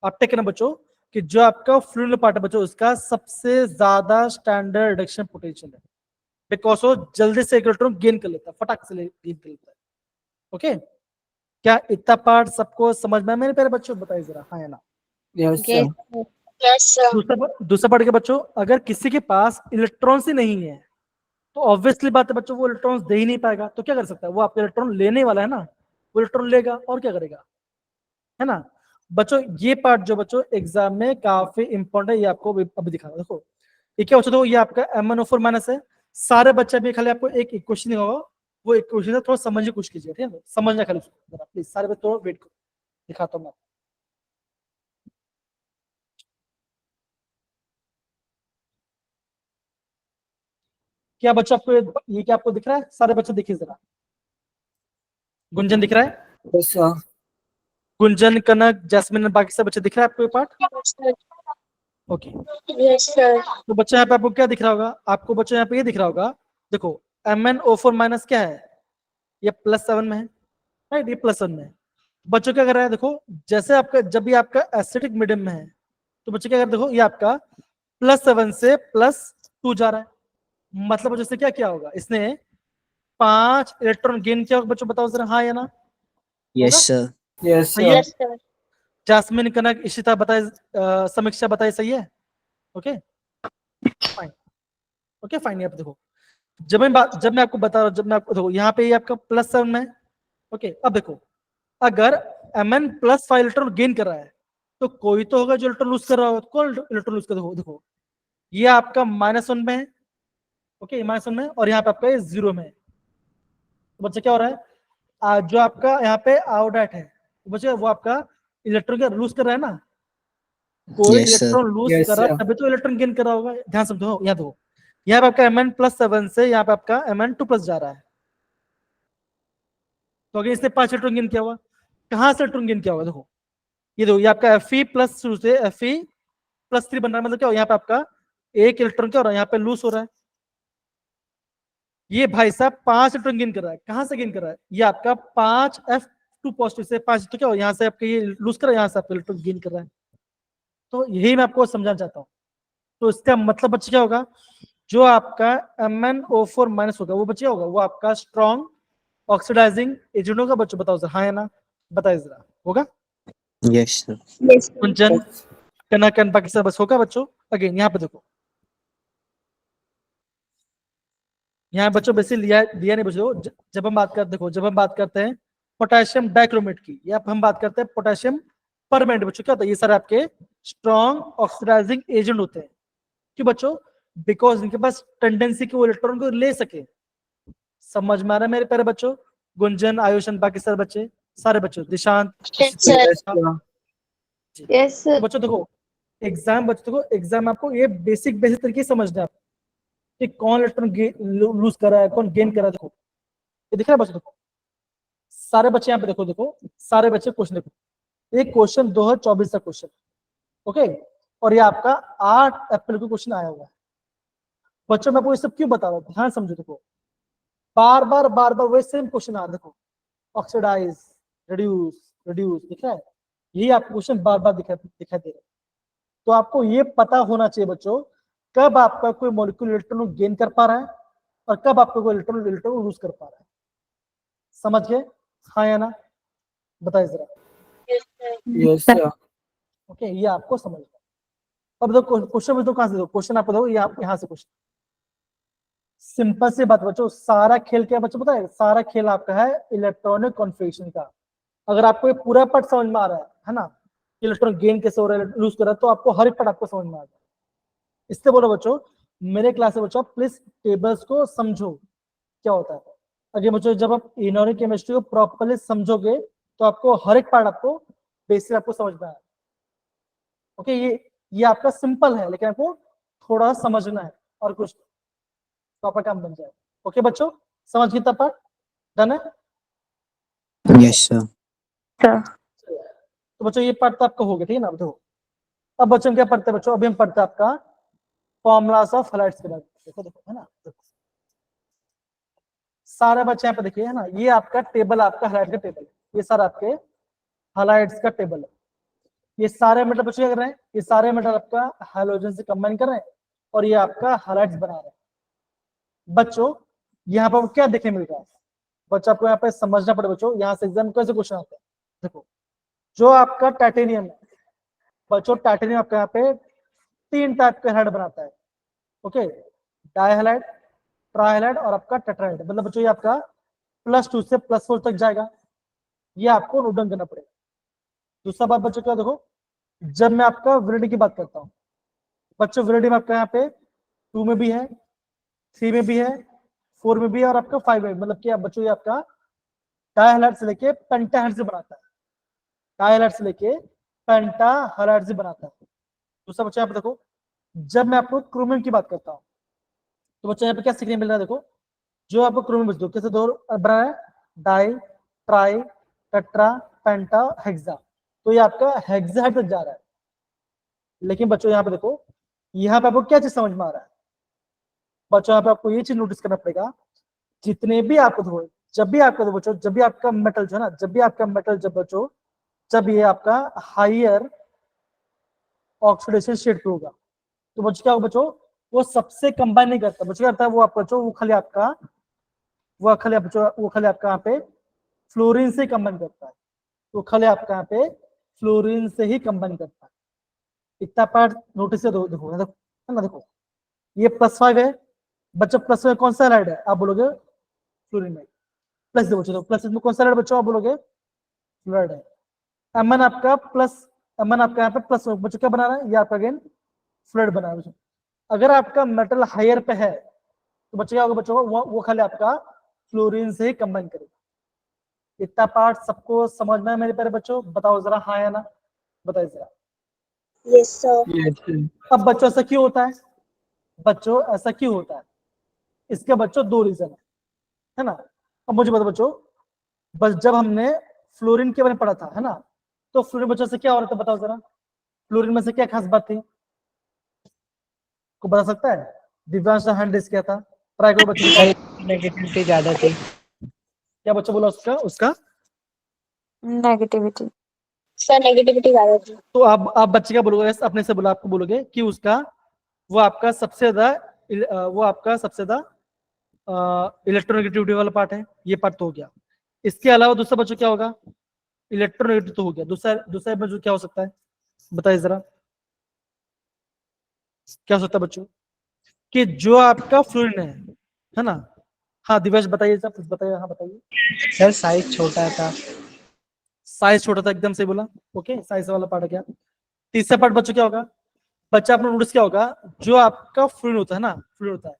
आप टेक करना बच्चों कि जो आपका फ्लूइड पार्ट है बच्चों, उसका सबसे ज्यादा स्टैंडर्ड रिडक्शन पोटेंशियल है, बिकॉज वो जल्दी से इलेक्ट्रॉन गेन कर लेता है, फटाक से गेन कर लेता है। ओके, क्या इतना पार्ट सबको समझ में मेरे प्यारे बच्चों, बताइए जरा, हाँ या ना। Yes Yes, sir. sir. Yes, sir. दूसरा पार्ट के बच्चों, अगर किसी के पास इलेक्ट्रॉन ही नहीं है तो ऑब्वियसली बात है बच्चों, वो इलेक्ट्रॉन दे ही नहीं पाएगा, तो क्या कर सकता है, वो आपका इलेक्ट्रॉन लेने वाला है ना, वो इलेक्ट्रॉन लेगा और क्या करेगा, है ना। बच्चों ये पार्ट जो बच्चों एग्जाम में काफी इंपॉर्टेंट है, ये आपको अभी दिखा रहा हूं। देखो ये क्या बच्चों, ये आपका MnO4 माइनस है, सारे बच्चे भी खाली आपको एक क्वेश्चन होगा, वो एक क्वेश्चन है, थोड़ा समझने की कोशिश कीजिए, ठीक है, समझना खाली उसको जरा प्लीज, सारे बच्चे थोड़ा वेट करो, दिखाता हूँ मैं। क्या बच्चों आपको ये क्या आपको दिख रहा है, सारे बच्चे देखिए जरा, गुंजन दिख रहा है, यस सर। गुंजन, कनक, जैस्मिन, बाकी सब बच्चे दिख रहा है आपको ये part, Yes, sir. Okay. Yes, sir. तो बच्चे यहाँ पे आपको क्या दिख रहा होगा, आपको बच्चों यहाँ पे ये दिख रहा होगा, देखो MnO4 माइनस क्या है, ये +7 में है, राइट, ये +7 में है। बच्चों क्या कर रहा है, देखो जैसे आपका जब भी आपका एसिडिक मीडियम में है, तो बच्चे क्या कर रहे हैं, देखो ये आपका +7 से +2 जा रहा है, मतलब बच्चों से क्या किया होगा, इसने 5 इलेक्ट्रॉन गेन किया होगा, बच्चों बताओ जरा, हाँ या ना। Yes sir. यस सही है, Yes, sir. जासमिन, कनक, इशिता बताए, समीक्षा बताए, सही है, ओके फाइन, ओके फाइन। यहाँ पे देखो, जब मैं आपको बता रहा हूँ, जब मैं आपको देखो यहाँ पे ये आपका +7 में है, ओके। अब देखो अगर Mn+5 इलेक्ट्रॉन गेन कर रहा है, तो कोई तो होगा जो इलेक्ट्रॉन लूज कर रहा होगा, कौन इलेक्ट्रॉन लूज कर, देखो ये आपका -1 में है, ओके -1 में, और यहाँ पे आपका ये 0 में है, तो बच्चे क्या हो रहा है, जो आपका यहाँ पे आयोडाइड है, तो बच्चे वो आपका इलेक्ट्रॉन क्या लूज कर रहा है ना, कोई Yes, sir. Electron lose Yes, कर रहा है sir. तभी तो इलेक्ट्रॉन गेन कर रहा होगा, ध्यान समझो, यहाँ देखो यहाँ पे आपका Mn+7 से यहाँ पे आपका Mn2+ जा रहा है, तो अगर इसने 5 इलेक्ट्रॉन गेन किया हुआ, कहाँ से इलेक्ट्रॉन गेन किया होगा, देखो ये देखो, ये आपका Fe+2 से Fe+3 बन रहा है, मतलब क्या हो, यहाँ पे आपका एक इलेक्ट्रॉन क्या हो रहा है, यहाँ पे लूज हो रहा है, ये भाई साहब 5 इलेक्ट्रॉन गेन कर रहा है, कहाँ से गेन कर रहा है, ये आपका 5 F2 पॉजिटिव से 5, तो क्या हो, यहाँ से आपका ये लूज कर रहा है, यहाँ से आपका इलेक्ट्रॉन गेन कर रहा है, तो यही मैं आपको समझाना चाहता हूँ। तो इसका मतलब बच्चे क्या होगा, जो आपका MnO4 माइनस होगा, वो बच्चे होगा, वो आपका स्ट्रॉन्ग ऑक्सीडाइजिंग एजेंट होगा, बच्चों बताओ सर, हाँ या ना, बताइए जरा, होगा। Yes, sir. Yes, sir. कुंजन, कनक, बाकी सब बस होगा बच्चों। अगेन यहाँ पे देखो, यहाँ बच्चों बेसिक लिया नहीं बच्चों, जब हम बात करते, देखो जब हम बात करते हैं पोटेशियम डाइक्रोमेट की, या हम बात करते हैं पोटेशियम परमेंट, बच्चों क्या होता है, ये सारे आपके स्ट्रॉन्ग ऑक्सीडाइजिंग एजेंट होते हैं, क्यों बच्चों, बिकॉज इनके पास टेंडेंसी कि वो इलेक्ट्रॉन को ले सके, समझ में आ रहा है मेरे प्यारे बच्चों, गुंजन, आयुषन, बाकी सारे बच्चे, सारे बच्चों, Dishant, Yes, sir. Yes, sir. Yes, sir. तो बच्चों देखो बच्चों देखो एग्जाम आपको ये बेसिक तरीके से समझना है कि कौन इलेक्ट्रॉन लूज कर रहा है, कौन गेन कर रहा है, देखो ये दिख रहा है बच्चों, देखो सारे बच्चे यहाँ पे देखो सारे बच्चे क्वेश्चन देखो, एक क्वेश्चन 2024 का क्वेश्चन, ओके, और ये आपका 8 अप्रैल को क्वेश्चन आया हुआ है। बच्चों मैं आपको ये सब क्यों बता रहा हूँ, ध्यान समझो, देखो बार बार वही सेम क्वेश्चन आ रहा है, देखो ऑक्सीडाइज, रिड्यूस दिख रहा है, यही आपको क्वेश्चन बार दिखाई दे रहा है। तो आपको ये पता होना चाहिए बच्चों, कब आपका कोई मॉलिक्यूल इलेक्ट्रॉन गेन कर पा रहा है और कब आपका कोई इलेक्ट्रॉन लूज कर पा रहा है, समझ गए, हाँ या ना, बताइए जरा। Yes, sir. ओके, ये आपको समझ गया। अब देखो क्वेश्चन दो, कहां से दो क्वेश्चन, आपको दो यहाँ से क्वेश्चन, सिंपल सी बात बच्चों, सारा खेल क्या बच्चों पता है, सारा खेल आपका है इलेक्ट्रॉनिक कॉन्फ़िगरेशन का, अगर आपको ये पूरा पार्ट समझ में आ रहा है ना, इलेक्ट्रॉन गेन कैसे हो रहा है, लूज कर रहा है, तो आपको हर एक पार्ट आपको समझ में आ जाए। इससे बोलो बच्चों, मेरे क्लास में बच्चों प्लीज टेबल्स को समझो क्या होता है। अगर बच्चों जब आप इनऑर्गेनिक केमिस्ट्री को प्रॉपर्ली समझोगे तो आपको हर एक पार्ट आपको बेसिक आपको समझ में आए। ओके, ये आपका सिंपल है, लेकिन आपको थोड़ा समझना है और कुछ तो आपका काम बन जाए। ओके बच्चों, समझ कितना पार्ट डन है? Yes sir. तो बच्चों ये पार्ट तो आपका हो गया, ठीक है ना। देखो अब बच्चों क्या पढ़ते हैं बच्चों, अभी हम पढ़ते हैं आपका फॉर्मूलास ऑफ हैलाइड्स के बारे में। देखो है ना, देखो सारे बच्चे यहाँ पे देखिए है ना, ये आपका टेबल, आपका हैलाइड का टेबल है, ये सारा आपके हैलाइड्स का टेबल है। ये सारे मेटल बच्चों क्या कर रहे हैं, ये सारे मेटल आपका हैलोजन से कंबाइन कर रहे हैं और ये आपका हैलाइड्स बना रहे हैं। बच्चों यहाँ पर क्या देखने मिल रहा है, बच्चों आपको यहाँ पे समझना पड़े बच्चों, यहाँ से एग्जाम कैसे क्वेश्चन आता है। देखो जो आपका टाइटेनियम है बच्चों, टाइटेनियम आपका यहाँ पे 3 टाइप के हैलाइड बनाता है। ओके, डाइहैलाइड, ट्राइहैलाइड और आपका टेट्राहैलाइड। मतलब बच्चों ये आपका +2 से +4 तक जाएगा, ये आपको नोट डाउन करना पड़ेगा। दूसरा बात बच्चों क्या, देखो जब मैं आपका वैलिडिटी की बात करता हूँ बच्चों, वैलिडिटी में आपका यहाँ पे 2 में भी है, 3 में भी है, 4 में भी है और आपका 5 में। मतलब क्या बच्चों, ये आपका डाइहैलाइड से लेके पेंटाहैलाइड से बनाता है, डाइहैलाइड से लेके पेंटाहैलाइड से बनाता है। दूसरा बच्चों यहाँ पे देखो, जब मैं आपको क्रोमियम की बात करता हूँ तो बच्चों यहाँ पे क्या सीखने मिल रहा है, देखो जो आपको क्रोमियम बच्चों कैसे दो बना है, डाई, ट्राई, टेट्रा, पेंटा, हेक्सा। तो ये आपका हेक्साहेड तक जा रहा है। लेकिन बच्चों यहाँ पे देखो, यहाँ पे आपको क्या चीज समझ में आ रहा है बच्चों, यहाँ पे आपको ये चीज नोटिस करना पड़ेगा, जितने भी आपको देखो, जब भी आपका बच्चों, जब भी आपका मेटल जो है ना, जब भी आपका मेटल जब बच्चों, जब ये आपका हायर ऑक्सीडेशन स्टेट पे होगा तो बच्चों क्या होगा बच्चों, वो सबसे कंबाइन नहीं करता बच्चों, क्या करता है वो आपका बच्चों, वो खाली आपका यहाँ पे फ्लोरीन से कंबाइन करता है, वो खाली आपका यहाँ पे फ्लोरीन से ही कंबाइन करता है। इतना पार्ट नोटिस से देखो है ना, देखो ये +5 है बच्चों, प्लस में कौन सा हैलाइड है आप बोलोगे, फ्लोरीन है। प्लस देखो बच्चों, प्लस में कौन सा हैलाइड बच्चों आप बोलोगे, फ्लोराइड है। एमएन आपका प्लस, एमएन आपका यहाँ पे प्लस बच्चों क्या बना रहा है, ये आपका अगेन फ्लोराइड बना रहा है। अगर आपका मेटल हायर पे है तो बच्चों क्या होगा बच्चों, वो खाली आपका फ्लोरीन से ही कंबाइन करेगा। इतना पार्ट सबको समझ में है मेरे प्यारे बच्चों, बताओ जरा हाँ या ना, बताइए जरा। Yes, sir. अब बच्चों ऐसा क्यों होता है, बच्चों ऐसा क्यों होता है, इसके बच्चों 2 रीजन है ना। अब मुझे बताओ बच्चों, बस जब हमने फ्लोरीन के बारे में पढ़ा था है ना, तो फ्लोरीन बच्चों से क्या हो रहा था बताओ जरा, फ्लोरीन में से क्या खास बात थी, को बता सकता है? दिव्यांश ने हैंड रेज किया था, ट्राई करो बच्चों। नेगेटिविटी ज्यादा थी। क्या बच्चों बोला उसका नेगेटिविटी। Sir, negativity ज़्यादा थी। तो आप बच्चे क्या बोलोगे, अपने से बोला, आपको बोलोगे कि उसका वो आपका सबसे ज्यादा इलेक्ट्रोनेगेटिविटी वाला पार्ट है, ये पार्ट तो हो गया। इसके अलावा दूसरा बच्चों क्या होगा, इलेक्ट्रोनेगेटिव तो हो गया, दूसरा बच्चों क्या हो सकता है बताइए जरा, क्या हो सकता है बच्चों, कि जो आपका फ्लोरीन है ना। हाँ दिवेश बताइए सर, कुछ बताइए, हाँ बताइए। सर साइज छोटा था। साइज छोटा था, एकदम सही बोला। ओके, साइज वाला पार्ट क्या। तीसरा पार्ट बच्चों क्या होगा, बच्चा आपने नोटिस क्या होगा, जो आपका फ्लोरीन होता है ना, फ्लोरीन होता है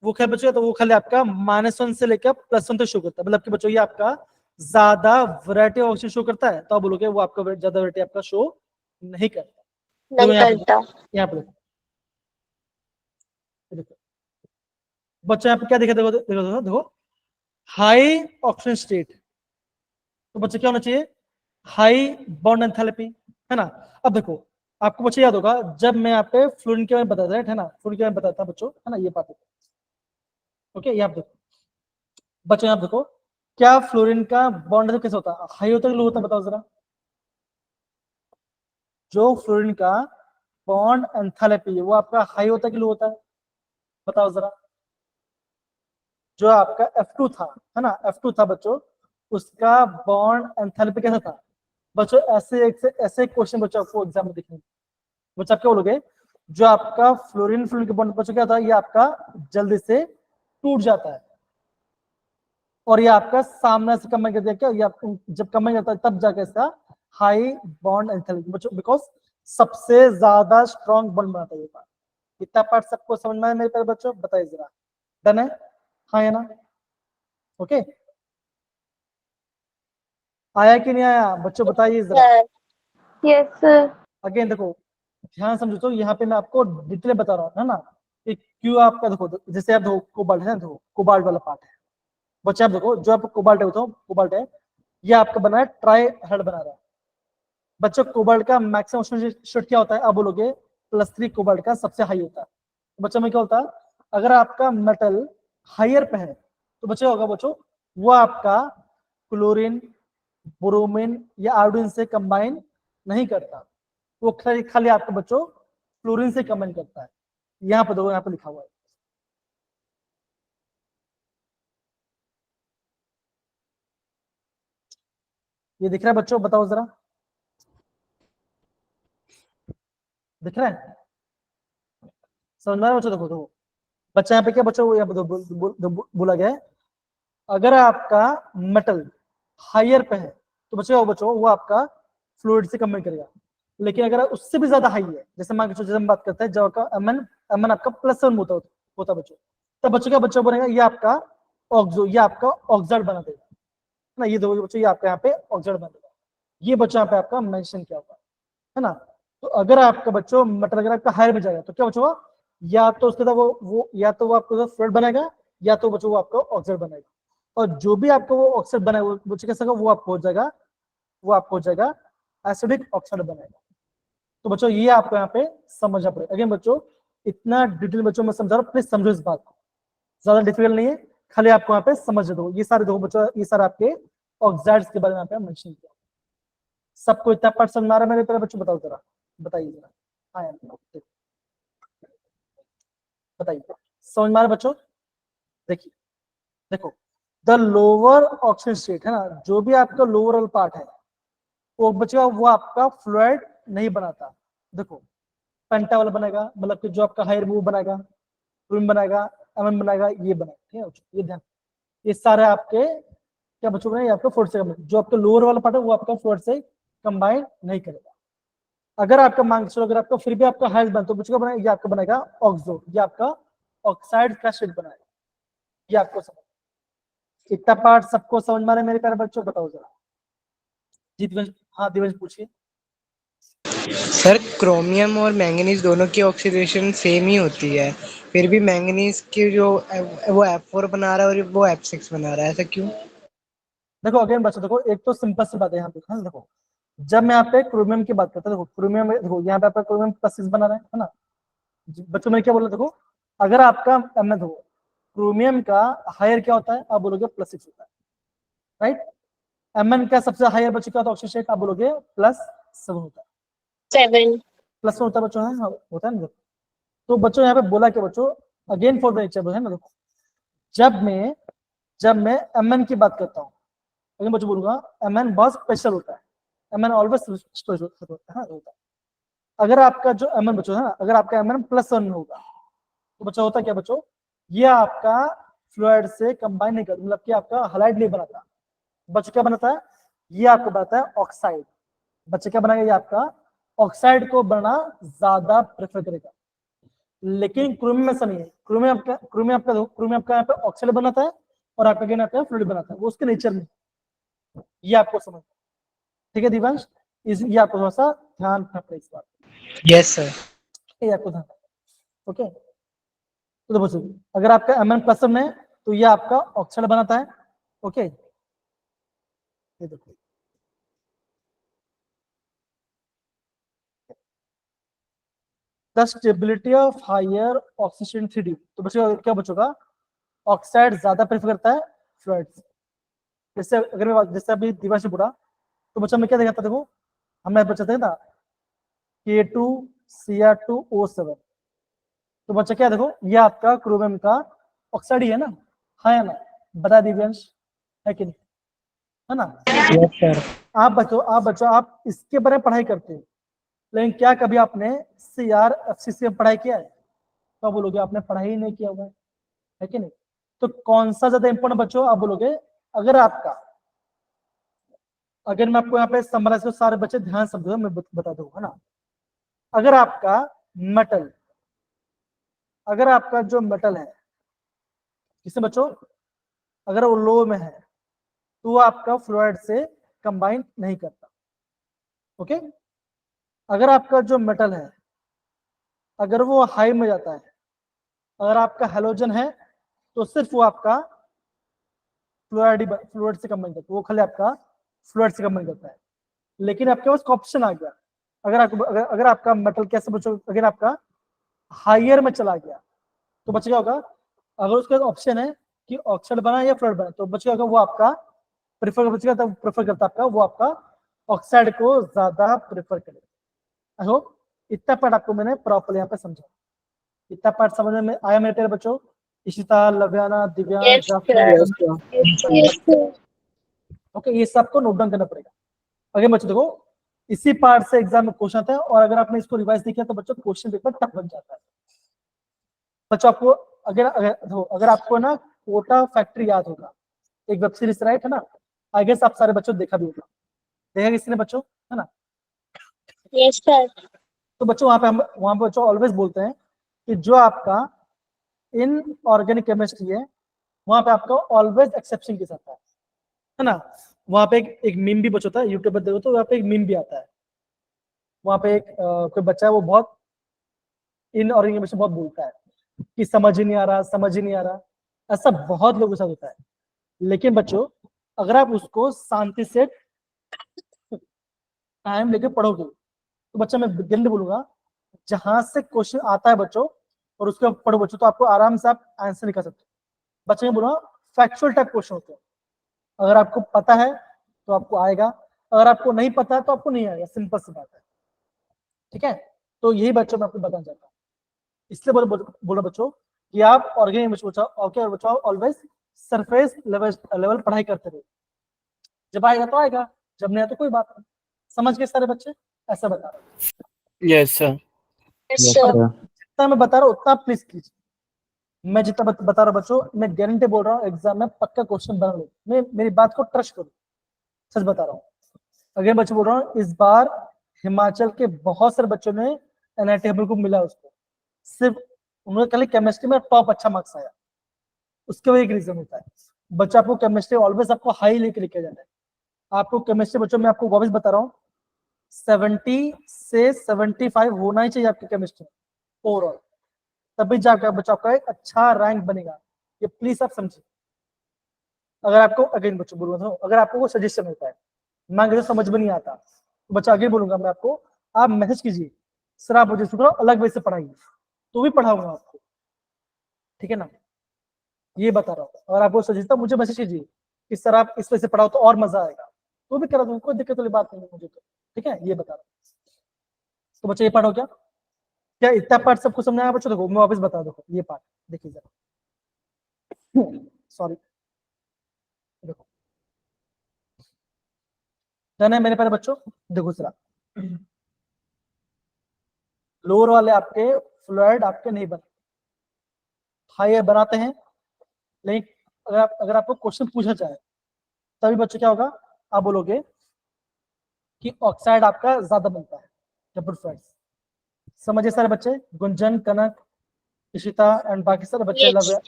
वो क्या बच्चों, तो वो खाली आपका -1 से लेकर +1 तक शो करता है। मतलब कि बच्चों ये आपका ज्यादा वैरायटी ऑफ ऑक्सीजन शो करता है, तो आप बोलोगे वो आपका ज्यादा वैरायटी आपका शो नहीं करता। नहीं करता। यहाँ पे देखो बच्चा यहाँ पे क्या देखा, देखो देखो देखो, देखो हाई ऑक्सीजन स्टेट, तो बच्चे क्या होना चाहिए, हाई बॉन्ड एंथैल्पी है ना। अब देखो आपको बच्चे याद होगा, जब मैं यहाँ पे फ्लोरीन के बारे में बताया था है ना, फ्लोरीन के बारे में बताया था बच्चों है ना, ये बात। ओके, यहाँ पे देखो बच्चों, यहाँ देखो क्या फ्लोरीन का बॉन्ड कैसे होता है, हाई होता है लो होता है, बताओ जरा। जो फ्लोरीन का बॉन्ड एंथैल्पी है वो आपका हाई होता है कि लो होता है, बताओ जरा। जो आपका F2 था है ना, F2 था बच्चों, उसका बॉन्ड एंथैल्पी कैसा था बच्चों, ऐसे क्वेश्चन बच्चों आपको एग्जाम में दिखेंगे। बच्चा क्या बोलोगे, जो आपका फ्लोरीन के बॉन्ड बच्चों क्या था, ये आपका जल्दी से टूट जाता है। और ये आपका सामने से कंबाइन कर दिया क्या, ये आपको जब कंबाइन करता है तब जाके इसका हाई बॉन्ड एंथैल्पी बच्चों, बिकॉज सबसे ज्यादा स्ट्रॉन्ग बॉन्ड बनाता है ये पार्ट। इतना पार्ट सबको समझ में आया मेरे प्यारे बच्चों, बताइए जरा, डन है, हाँ या ना, ओके आया कि नहीं आया बच्चों, बताइए जरा। Yes, sir. अगेन देखो ध्यान समझो, तो यहाँ पे मैं आपको डिटेल बता रहा हूँ है ना, कि क्यों आपका देखो, जैसे आप देखो कोबाल्ट है, देखो कोबाल्ट वाला पार्ट है बच्चे, आप देखो जो आप कोबाल्ट है, कोबाल्ट है, ये आपका बना है ट्राई हेड बना रहा है बच्चों। कोबाल्ट का मैक्सिमम स्टेट क्या होता है, आप बोलोगे +3 कोबाल्ट का सबसे हाई होता है। तो बच्चों में क्या होता है, अगर आपका मेटल हायर पे है तो बच्चों होगा बच्चों, वो आपका क्लोरीन, ब्रोमीन या आयोडीन से कंबाइन नहीं करता, वो खाली आपका बच्चों क्लोरीन से कंबाइन करता है। यहाँ पे देखो, यहाँ पे लिखा हुआ है, ये दिख रहा है बच्चों, बताओ जरा, दिख रहा है, समझ में आ रहा है बच्चों, देखो देखो बच्चा यहाँ पे क्या बच्चों, यहाँ पे बोला गया है, अगर आपका मेटल हायर पे है तो बच्चों वो आपका फ्लूइड से कंबाइन करेगा। लेकिन अगर उससे भी ज्यादा हाई है, जैसे मान के चलो, जैसे हम बात करते हैं जब आपका एमएन आपका +7 होता बच्चों, तब बच्चों क्या बच्चों बनेगा, ये आपका ऑक्सो, ये आपका ऑक्साइड बना देगा ना, ये दो बच्चों, ये आपका यहाँ पे ऑक्साइड बना देगा, ये बच्चों यहाँ पे आपका मेंशन किया हुआ है ना। तो अगर आपका बच्चों मेटल अगर आपका हायर में जाएगा तो क्या बच्चों, या तो उसके वो या तो वो आपको फ्लूइड बनाएगा, या तो बच्चों वो आपको ऑक्साइड बनाएगा, और जो भी आपको वो ऑक्साइड बनाएगा वो बच्चों कैसा होगा, वो आपको हो जाएगा एसिडिक ऑक्साइड बनाएगा। तो बच्चों ये आपको यहाँ पे समझना पड़ेगा। अगेन बच्चों इतना डिटेल बच्चों में समझा रहा हूँ, प्लीज समझो इस बात को, ज्यादा डिफिकल्ट नहीं है, खाली आपको यहाँ पे समझ दो। ये सारे दो बच्चों, ये सारे आपके ऑक्साइड्स के बारे में यहाँ पे मेंशन किया, सबको इतना पार्ट समझ आ रहा है मेरे प्यारे बच्चों, बताओ जरा, बताइए जरा, हाँ यार बताइए, समझ में आ रहा है बच्चों। देखिए देखो, द लोअर ऑक्सीजन स्टेट है ना, जो भी आपका लोअर पार्ट है वो बचेगा, वो आपका फ्लूइड नहीं बनाता। देखो पेंटा वाला बनेगा, मतलब कि जो आपका हायर वो बनाएगा, क्लोरीन बनाएगा, एमएन बनाएगा, ये बनाएगा, ठीक है, ये ध्यान, ये सारे आपके क्या बच्चों बने, आपका फ्लूइड से, जो आपका लोअर वाला पार्ट है वो आपका फ्लूइड से कंबाइन नहीं करेगा। अगर आपका मांग चलो, अगर आपका फिर भी आपका हायर बना तो बच्चों का बनाएगा, ये आपका बनेगा ऑक्सो, ये आपका ऑक्साइड का शेड बनाएगा, ये आपको समझ, इतना पार्ट सबको समझ में आ रहा है मेरे प्यारे बच्चों, बताओ जरा। जी दिवंश, हाँ दिवंश पूछिए। सर क्रोमियम और मैंगनीज दोनों की ऑक्सीडेशन सेम ही होती है, फिर भी मैंगनीज की जो वो F4 बना रहा है और वो F6 बना रहा है, ऐसा क्यों? देखो अगेन बच्चों, देखो एक तो सिंपल सी बात है यहाँ पे, हाँ, देखो जब मैं यहाँ पे क्रोमियम की बात करता हूँ, देखो क्रोमियम में देखो यहाँ पे आपका क्रोमियम +6 बना रहा है ना, बच्चों में क्या बोला, देखो अगर आपका एम देखो क्रोमियम का हायर क्या होता है, आप बोलोगे +6 होता है, राइट। एमएन का सबसे हायर बच्चों क्या होता है ऑक्सीजन स्टेट, आप बोलोगे +7 होता है, 7. +1 होता है बच्चों, है हाँ, होता है ना। तो बच्चों यहाँ पे बोला क्या बच्चों, अगेन फॉर द नेचर है ना, देखो जब मैं एमएन की बात करता हूँ, अगेन बच्चों बोलूंगा एमएन बहुत स्पेशल होता है, एमएन ऑलवेज स्पेशल होता है। अगर आपका जो एमएन बच्चों है ना, अगर आपका एमएन +1 होगा तो बच्चा होता क्या बच्चों, ये आपका फ्लूइड से कंबाइन नहीं करता, मतलब कि आपका हलाइड नहीं बनाता, बच्चों क्या बनाता है, ये आपको बनाता है ऑक्साइड। बच्चे क्या बनाएगा, ये आपका ऑक्साइड को बनाना ज्यादा प्रेफर करेगा। लेकिन क्रोमियम में ऐसा नहीं है, क्रोमियम आपका यहाँ पे ऑक्साइड बनाता है और आपका क्या बनाता है, फ्लूइड बनाता है, वो उसके नेचर में, ये आपको समझ, ठीक है दिवांश, ये आपको थोड़ा सा ध्यान रखना पड़ेगा इस बात, यस सर। ये आपको ध्यान, ओके। तो देखो बच्चों, अगर आपका Mn+ है तो ये आपका ऑक्साइड बनाता है, ओके। ये देखो the stability of higher oxygen 3D, तो बच्चों क्या बच्चों ऑक्साइड ज्यादा प्रेफर करता है फ्लूइड से। जैसे अगर मैं जैसे अभी दिवाश बोला तो बच्चा मैं क्या देखा था, देखो हमने बच्चा था K2Cr2O7, तो बच्चा क्या देखो, ये आपका क्रोमियम का ऑक्साइड ही है ना, हाँ है ना, बता दिव्यांश, है कि नहीं, है ना। Yes sir. आप बच्चों आप इसके बारे में पढ़ाई करते हो, लेकिन क्या कभी आपने CrFCC में पढ़ाई किया है, तो आप बोलोगे आपने पढ़ाई ही नहीं किया हुआ है कि नहीं। तो कौन सा ज्यादा इंपॉर्टेंट बच्चों, आप बोलोगे अगर आपका, अगर मैं आपको यहाँ पे समराइज करूं, सारे बच्चे ध्यान समझो, मैं बता दूंगा ना। अगर आपका मेटल, अगर आपका जो मेटल है, किससे बच्चों, अगर वो लो में है तो वो आपका फ्लोराइड से कंबाइन नहीं करता। ओके, अगर आपका जो मेटल है, अगर वो हाई में जाता है, अगर आपका हेलोजन है तो सिर्फ वो आपका फ्लोराइड से कंबाइन करता है, वो खाली आपका फ्लोराइड से कंबाइन करता है। लेकिन आपके पास ऑप्शन आ गया, अगर आपका मेटल कैसे बच्चों, अगर आपका हायर में चला गया तो बच्चे क्या होगा, अगर उसके पास ऑप्शन है कि ऑक्साइड बना या फ्लोराइड बना, तो बच्चे होगा वो आपका प्रेफर करता आपका, वो आपका ऑक्साइड को ज्यादा प्रेफर करेगा। आई होप इतना पार्ट आपको मैंने प्रॉपर यहाँ पे समझा, इतना पार्ट समझ में आया मेरे प्यारे बच्चों। Ishita, Lavyana, Divyansh, Yes, sir. Yes, sir. Okay, ये सबको नोट डाउन करना पड़ेगा। आगे बच्चों देखो, इसी पार्ट से एग्जाम में क्वेश्चन आता है, और अगर आपने इसको रिवाइज नहीं किया तो बच्चों क्वेश्चन पेपर टफ बन जाता है। बच्चों आपको अगर आपको ना कोटा फैक्ट्री याद होगा, एक वेब सीरीज राइट है ना, आई गेस आप सारे बच्चों देखा भी होगा, देखा किसी ने बच्चों, है ना। Yes, sir. तो बच्चों वहां पे बच्चों ऑलवेज बोलते हैं कि जो आपका इन ऑर्गेनिक केमिस्ट्री है, वहां पे आपका ऑलवेज एक्सेप्शन के साथ है ना। वहां पे एक मीम भी बच्चों था, यूट्यूब पर देखो तो वहां पे एक मीम भी आता है, वहां पे एक कोई बच्चा है, वो बहुत इन ऑर्गेनिक केमिस्ट्री बहुत बोलता है कि समझ ही नहीं आ रहा, समझ ही नहीं आ रहा। ऐसा बहुत लोगों के साथ होता है। लेकिन बच्चों अगर आप उसको शांति से टाइम लेके पढ़ोगे तो बच्चा, मैं जल्दी बोलूंगा, जहां से क्वेश्चन आता है बच्चों और उसके पढ़ो बच्चों, तो आपको आराम से आप आंसर निकाल सकते हो। बच्चे, मैं बोलूंगा फैक्चुअल टाइप क्वेश्चन होते हैं, अगर आपको पता है तो आपको आएगा, अगर आपको नहीं पता है तो आपको नहीं आएगा, सिंपल सी बात है। ठीक है, तो यही बच्चों मैं आपको बताना चाहता हूँ। इसलिए बोलो बच्चों कि आप ऑर्गेनिक बच्चों ऑलवेज सरफेस लेवल पढ़ाई करते रहे, जब आएगा तो आएगा, जब नहीं आया तो कोई बात नहीं। समझ गए सारे बच्चे, ऐसा बता रहा हूँ। Yes sir. Yes, Yes, sir. sir. जितना मैं बता रहा हूँ उतना प्लीज कीजिए। मैं जितना बता रहा हूँ बच्चों, मैं गारंटी बोल रहा हूँ एग्जाम में पक्का क्वेश्चन बना लो, मैं मेरी बात को ट्रस्ट करो, सच बता रहा हूँ। अगले बच्चे बोल रहा हूँ, इस बार हिमाचल के बहुत सारे बच्चों ने एनआईटी को मिला, उसको सिर्फ उन्होंने खाली केमिस्ट्री में टॉप अच्छा मार्क्स आया, उसके वही एक रीजन होता है। बच्चा आपको केमिस्ट्री ऑलवेज आपको हाई लेके लेके जाना है। आपको केमिस्ट्री बच्चों, मैं आपको वापस बता रहा हूँ, 70 से 75 होना ही चाहिए आपकी केमिस्ट्री ओवरऑल, तभी जाकर बच्चा आपका एक अच्छा रैंक बनेगा। ये प्लीज आप समझिए। अगर आपको अगेन बच्चों बोलूंगा, अगर आपको वो सजेशन होता है, मैं अगर समझ में नहीं आता तो बच्चा आगे बोलूंगा मैं आपको, आप मैसेज कीजिए, सर आप मुझे थोड़ा अलग वे से पढ़ाइए, तो भी पढ़ाऊंगा आपको, ठीक है ना। ये बता रहा हूँ, अगर आपको सजेशन मुझे मैसेज कीजिए कि सर आप इस वजह से पढ़ाओ तो और मजा आएगा, तो भी करा दूंगा, कोई दिक्कत वाली बात नहीं है मुझे तो, ठीक है। ये बता रहा हूँ। तो बच्चा ये पार्ट हो क्या इतना पार्ट सबको समझ आया बच्चों? देखो मैं वापस बता दो, ये पार्ट देखिए जरा, सॉरी, देखो डन है मेरे प्यारे बच्चों। देखो जरा, लोअर वाले आपके फ्लोराइड आपके नहीं बनते, हाई बनाते हैं, लेकिन अगर आपको क्वेश्चन पूछा जाए तभी बच्चों क्या होगा, आप बोलोगे कि ऑक्साइड आपका ज्यादा बनता है जब फ्लोराइड। समझिए सारे बच्चे, गुंजन, कनक, इशिता एंड बाकी सारे बच्चे Yes, love. sir.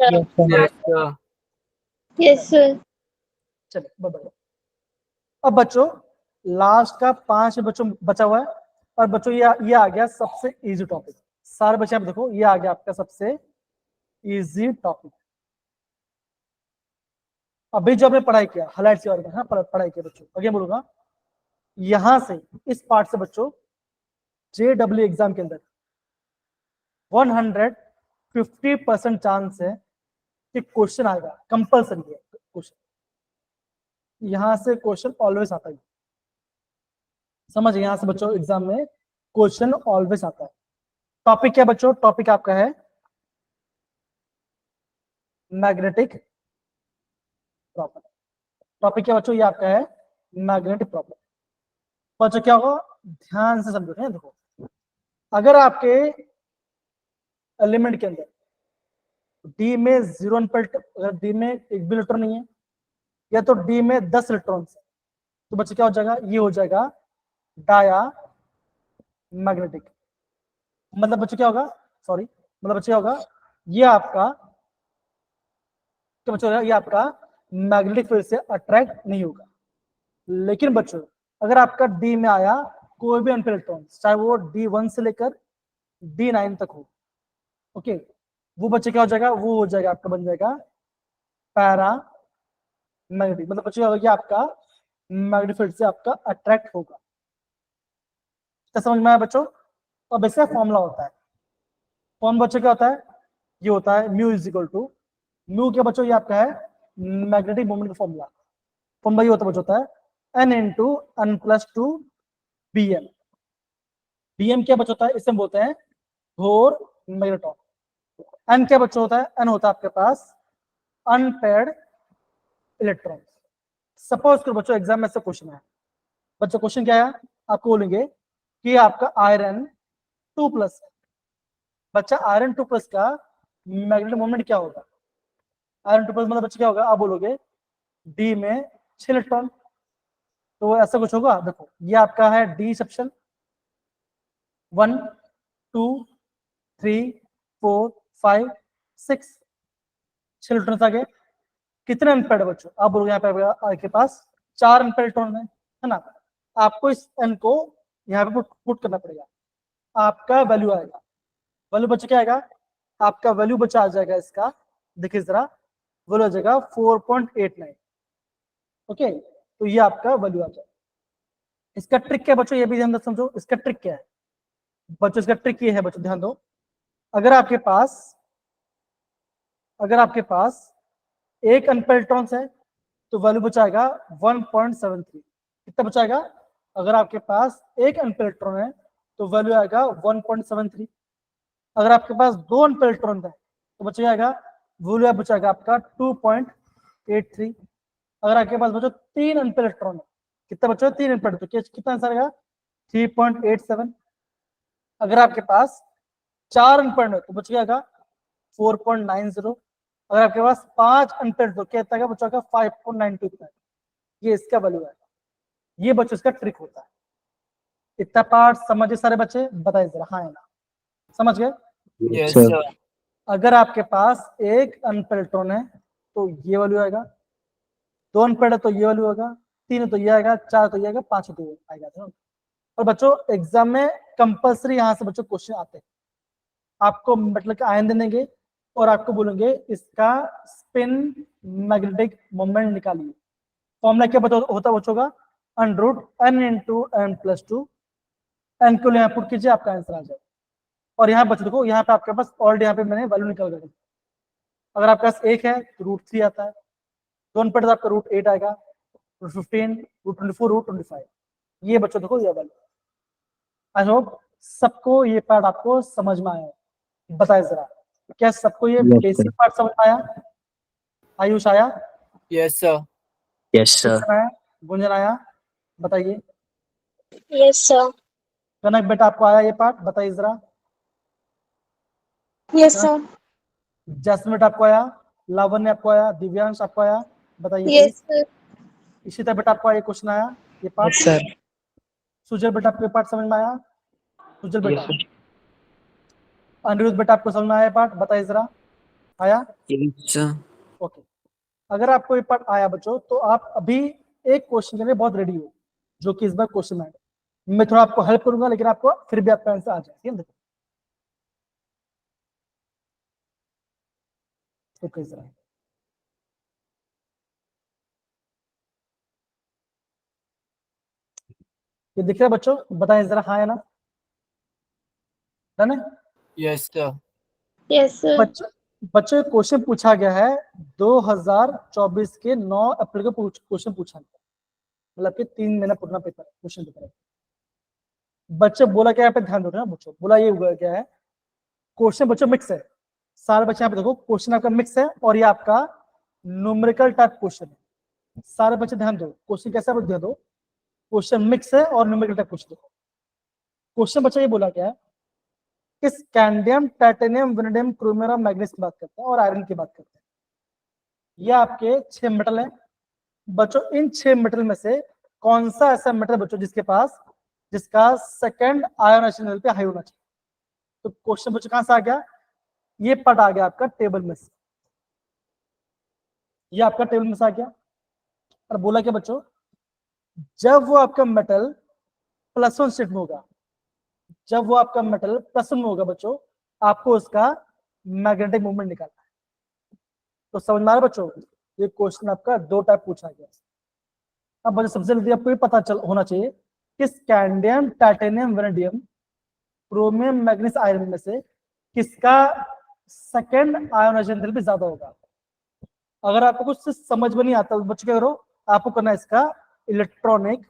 Yes sir. Yes, sir. चलिए बढ़िया। अब बच्चों लास्ट का 5 बच्चों बचा हुआ है, और बच्चों ये आ गया सबसे इजी टॉपिक। सारे बच्चे आप देखो, ये आ गया आपका सबसे इजी टॉपिक। अभी जो आपने पढ़ाई किया हाईलाइट से, और हाँ पढ़ाई किया बच्चों, आगे बोलूंगा यहां से, इस पार्ट से बच्चों जेडब्ल्यू एग्जाम के अंदर 150% चांस है कि क्वेश्चन आएगा, कंपल्सरी है क्वेश्चन, यहां से क्वेश्चन ऑलवेज आता है। समझ, यहां से बच्चों एग्जाम में क्वेश्चन ऑलवेज आता है। टॉपिक क्या बच्चों? टॉपिक आपका है मैग्नेटिक प्रॉपर्टी। टॉपिक क्या बच्चों? ये आपका है मैग्नेटिक प्रॉपर्टी। बच्चों क्या होगा, ध्यान से समझो। देखो अगर आपके एलिमेंट के अंदर डी में 0 डी में एक भी इलेक्ट्रॉन नहीं है, या तो डी में 10 इलेक्ट्रॉन है, तो बच्चे क्या हो जाएगा, ये हो जाएगा डाया मैग्नेटिक। मतलब बच्चे क्या होगा, सॉरी, मतलब बच्चे क्या होगा, ये आपका क्या बच्चों होगा, ये आपका मैग्नेटिक फील्ड से अट्रैक्ट नहीं होगा। लेकिन बच्चों अगर आपका डी में आया कोई भी अनपेयर इलेक्ट्रॉन, चाहे वो D1 से लेकर D9 तक हो, ओके, वो बच्चे क्या हो जाएगा, वो हो जाएगा आपका, बन जाएगा पैरा मैग्नेटिक। मतलब बच्चे क्या होगा कि आपका मैग्नेटिक फील्ड से आपका अट्रैक्ट होगा। क्या समझ में आया बच्चों? अब इसका फॉर्मूला होता है, फॉर्म बच्चों क्या होता है, ये होता है mu is equal to, mu क्या बच्चों, ये आपका है मैग्नेटिक मोमेंट का फॉर्मूला। फॉर्मूला ये होता है बच्चों, होता है n into n plus two bm। bm क्या बच्चों होता है, इसे हम बोलते हैं बोर मैग्नेटॉन। n क्या बच्चों होता है, n होता है आपके पास अनपेयर्ड इलेक्ट्रॉन। सपोज करो बच्चों एग्जाम में से क्वेश्चन है, बच्चों क्वेश्चन क्या है, आपको बोलेंगे कि आपका आयरन 2+ है। बच्चा आयरन 2+ का मैग्नेटिक मोमेंट क्या होगा, आयरन 2+ मतलब बच्चा क्या होगा, आप बोलोगे डी में 6 इलेक्ट्रॉन, तो ऐसा कुछ होगा। देखो ये आपका है डी सेक्शन 1 2 3 4 5 6 6 इलेक्ट्रॉन आ गए। कितने अनपेयर्ड बच्चों, आप बोलोगे यहाँ पे आपके पास 4 अनपेयर्ड इलेक्ट्रॉन है ना। आपको इस n को यहाँ पे पुट करना पड़ेगा, आपका वैल्यू आएगा, वैल्यू बच्चा क्या आएगा, आपका वैल्यू बच्चा आ जाएगा इसका, देखिए जरा वैल्यू आ जाएगा 4.89। ओके, तो ये आपका वैल्यू आ जाएगा। इसका ट्रिक क्या है बच्चों, ये भी ध्यान समझो, इसका ट्रिक क्या है बच्चों, इसका ट्रिक ये है बच्चों, ध्यान दो। अगर आपके पास एक अनपेयर्ड इलेक्ट्रॉन है तो वैल्यू बचाएगा 1.73। कितना बचाएगा, अगर आपके पास एक अनपेयर्ड इलेक्ट्रॉन है तो वैल्यू आएगा 1.73। अगर आपके पास 2 अनपेयर्ड इलेक्ट्रॉन है तो बच जाएगा, वैल्यू बचाएगा आपका 2.83। अगर आपके पास बच्चों 3 अनपेयर्ड इलेक्ट्रॉन है, कितना बच्चों, 3 अनपेयर्ड, तो कितना आंसर आएगा 3.87। अगर आपके पास 4 अनपेयर्ड है तो बच जाएगा 4.90। अगर आपके पास 5 अनपेयर्ड तो क्या आएगा बच्चों का 5.92। ये इसका वैल्यू है, ये बच्चों इसका ट्रिक होता है। इतना पार्ट समझे सारे बच्चे, बताइए जरा, हाँ है ना, समझ गए? Yes sir. सर। अगर आपके पास एक अनपेयर्ड इलेक्ट्रॉन है तो ये वैल्यू आएगा, 2 अनपेयर्ड है तो ये वैल्यू आएगा, 3 है तो ये आएगा, 4 तो ये आएगा, 5 तो ये आएगा। और बच्चों एग्जाम में कंपलसरी यहाँ से बच्चों क्वेश्चन आते हैं, आपको मतलब कि आयन देंगे और आपको बोलेंगे इसका स्पिन मैग्नेटिक मोमेंट निकालिए। फॉर्मूला क्या होता है बच्चों का, √n into n plus to, n को यहाँ पुट कीजिए, आपका आंसर आ जाएगा। और यहाँ बच्चों देखो, यहाँ पे आपके पास ऑलरेडी यहाँ पे मैंने वैल्यू निकाल कर, अगर आपके पास 1 है तो √3 आता है, 2 अनपेयर्ड आपका √8 आएगा, √15, √24, √25। ये बच्चों देखो ये वैल्यू। आई होप सबको ये पार्ट आपको समझ में आया, बताए जरा, क्या सबको ये Yes, बेसिक sir. पार्ट समझ में आया? आयुष आया, yes sir. Yes, sir. Krishna आया, गुंजन आया, बताइए। Yes, sir. कनक बेटा आपको आया ये पार्ट, बताइए जरा। Yes, sir. जैस्मिन बेटा आपको आया, लावण्य आपको आया, दिव्यांश आपको आया, बताइए Yes, प्लीज। sir. इशिता बेटा आपको ये क्वेश्चन आया, ये पार्ट। Yes, sir. सुजल बेटा आपको ये पार्ट समझ में आया, सुजल बेटा। Yes, sir. अनिरुद्ध बेटा आपको समझ में आया पार्ट, बताइए जरा, आया? Yes, sir. ओके, अगर आपको ये पार्ट आया बच्चों तो आप अभी एक क्वेश्चन के लिए बहुत रेडी हो, जो कि इस बार क्वेश्चन है। मैं थोड़ा आपको हेल्प करूंगा लेकिन आपको फिर भी आपका आंसर आ जाएगा। देखो ओके जरा, ये दिख रहा है बच्चों, बताएं जरा, हाँ है ना, डन है? Yes sir. Yes, sir. बच्चों क्वेश्चन पूछा गया है 2024 के 9 अप्रैल को क्वेश्चन पूछा गया, मतलब कि 3 महीना पुराना पेपर क्वेश्चन पेपर है। बच्चे बोला क्या, यहाँ पे ध्यान दो ना बच्चों, बोला ये हुआ क्या है, क्वेश्चन बच्चों मिक्स है, सारे बच्चे यहाँ पे देखो क्वेश्चन आपका मिक्स है और ये आपका न्यूमेरिकल टाइप क्वेश्चन है। सारे बच्चे ध्यान दो, क्वेश्चन कैसा है ध्यान दो, क्वेश्चन मिक्स है और न्यूमेरिकल टाइप क्वेश्चन। देखो क्वेश्चन बच्चा ये बोला क्या है, इस scandium, titanium, vanadium, chromium, manganese की बात करते हैं और आयरन की बात करते हैं। ये आपके 6 मेटल है, बच्चों इन 6 मेटल में से कौन सा ऐसा मेटल बच्चों जिसका सेकंड आयोनाइजेशन लेवल पे हाई होना चाहिए? तो क्वेश्चन बच्चों कहां से आ गया? ये पार्ट आ गया आपका टेबल में से, ये आपका टेबल में से आ गया। और बोला क्या बच्चों, जब वो आपका मेटल +1 स्टेट में होगा, जब वो आपका मेटल +1 में होगा बच्चों, आपको उसका मैग्नेटिक मूवमेंट निकालना है। तो समझ में आ रहा है बच्चों? ये क्वेश्चन आपका 2 टाइप पूछा गया। अब बच्चों सबसे जल्दी आपको ये पता चल होना चाहिए कि scandium, titanium, vanadium, chromium, manganese, iron में से किसका सेकंड आयोनाइजेशन लेवल भी ज्यादा होगा। अगर आपको कुछ समझ में नहीं आता तो बच्चों क्या करो, आपको करना है इसका इलेक्ट्रॉनिक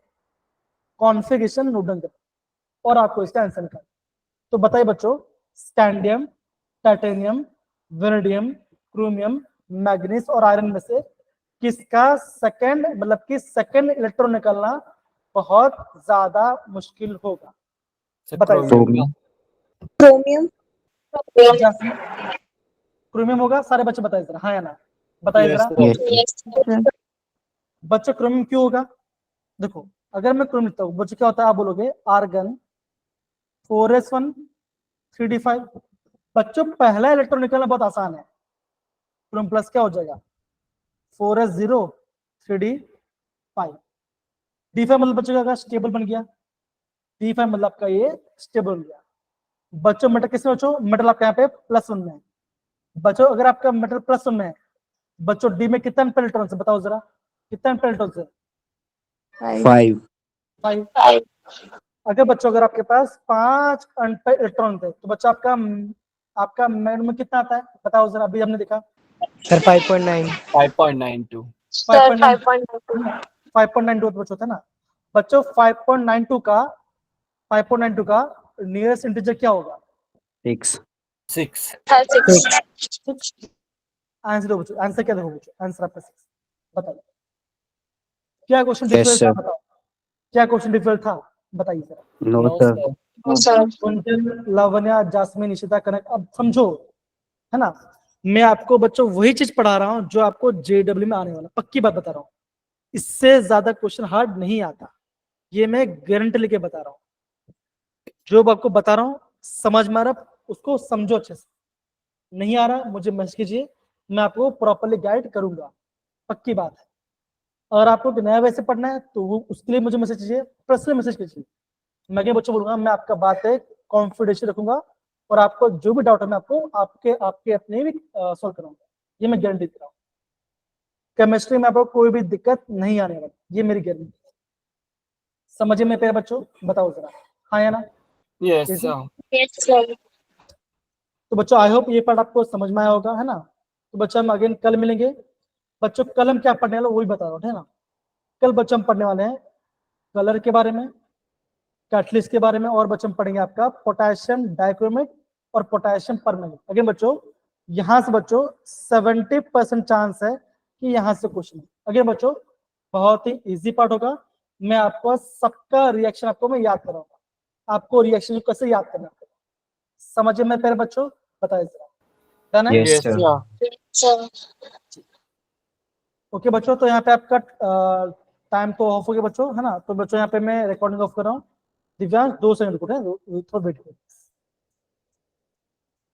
कॉन्फ़िगरेशन नोट डाउन करो और आपको इसका आंसर निकालना। तो बताइए बच्चों, scandium, titanium, vanadium, chromium, manganese और आयरन में से किसका सेकंड मतलब कि सेकंड इलेक्ट्रॉन निकालना बहुत ज्यादा मुश्किल होगा? बताइए। क्रोमियम। Chromium. क्रोमियम होगा? सारे बच्चे बताइए जरा, हाँ या ना, बताइए Yes, जरा। sir. Yes. बच्चों क्रोमियम क्यों होगा? देखो, अगर मैं क्रोमियम लिखता हूँ बच्चों क्या होता है, आप बोलोगे आर्गन 4s1 3d5। बच्चों पहला इलेक्ट्रॉन निकालना बहुत आसान है। क्रोम प्लस क्या हो जाएगा? 4s0 3d5। d5 मतलब बच्चों का स्टेबल बन गया, d5 मतलब आपका ये स्टेबल बन गया। बच्चों मेटल किसमें बच्चों? मेटल आपका यहाँ पे +1 में है। बच्चों अगर आपका मेटल +1 में है बच्चों, डी में कितना अनपेयर इलेक्ट्रॉन है बताओ जरा, कितना अनपेयर इलेक्ट्रॉन है? 5। 5। अगर बच्चों अगर आपके पास 5 अनपेयर इलेक्ट्रॉन थे तो बच्चों आपका मैग्नेट में कितना आता है बताओ जरा, अभी हमने देखा सर 5.9। 5.92. Sir, 5.2. 5.92 बच्चों था ना। बच्चों 5.92 का नियरेस्ट इंटीजर क्या होगा? 6। 6. आंसर दो बच्चों, आंसर क्या देखो बच्चों, आंसर आपका 6। बताइए क्या क्वेश्चन Yes, डिफिकल्ट था, sir. बताओ क्या क्वेश्चन डिफिकल्ट था, बताइए जरा। No, No, sir. sir. Sir. Kunjan, Lavanya, Jasmine, Nishita, Kanak, अब समझो, है ना, मैं आपको बच्चों वही चीज पढ़ा रहा हूं जो आपको जेडब्ल्यू में आने वाला, पक्की बात बता रहा हूं। इससे ज्यादा क्वेश्चन हार्ड नहीं आता, ये मैं गारंटी लेके बता रहा हूँ। जो आपको बता रहा हूँ समझ में आ रहा, उसको समझो अच्छे से। नहीं आ रहा मुझे मैसेज कीजिए, मैं आपको प्रॉपरली गाइड करूंगा, पक्की बात है। अगर आपको नया वैसे पढ़ना है तो वो उसके लिए मुझे मैसेज कीजिए, पर्सनल मैसेज कीजिए। मैं क्या बच्चों बोलूंगा, मैं आपका बात है कॉन्फिडेंशियल रखूंगा और आपको जो भी डाउट है मैं आपको आपके अपने भी सॉल्व कराऊंगा, ये मैं गारंटी दे रहा हूँ। केमिस्ट्री में आपको कोई भी दिक्कत नहीं आने वाली, ये मेरी गारंटी। समझिए मेरे प्यारे बच्चों, बताओ जरा, हाँ या ना? Yes, Easy? sir. Yes, sir. तो बच्चों आई होप ये पार्ट आपको समझ में आया होगा, है ना। तो बच्चों हम अगेन कल मिलेंगे। बच्चों कल हम क्या पढ़ने वाले वही बता रहा हूँ, है ना। कल बच्चों हम पढ़ने वाले हैं कलर के बारे में, कैटलिस्ट के बारे में, और बच्चों हम पढ़ेंगे आपका पोटेशियम डाइक्रोमेट और पोटेशियम परमैंगनेट। अगेन बच्चों यहाँ से बच्चों 70% चांस है कि यहाँ से क्वेश्चन। अगेन बच्चों बहुत ही इजी पार्ट होगा, मैं आपको सबका रिएक्शन आपको मैं याद कराऊंगा, आपको रिएक्शन कैसे याद करना है समझिए मेरे प्यारे बच्चों, बताइए जरा, डन है? Yes, Yes, sir. sir. Yes, sir. Okay बच्चों, तो यहाँ पे आपका टाइम तो ऑफ हो गया बच्चों, है ना। तो बच्चों यहाँ पे मैं रिकॉर्डिंग ऑफ कर रहा हूँ। दिव्यांश 2 सेकंड रुको, थोड़ा वेट करो।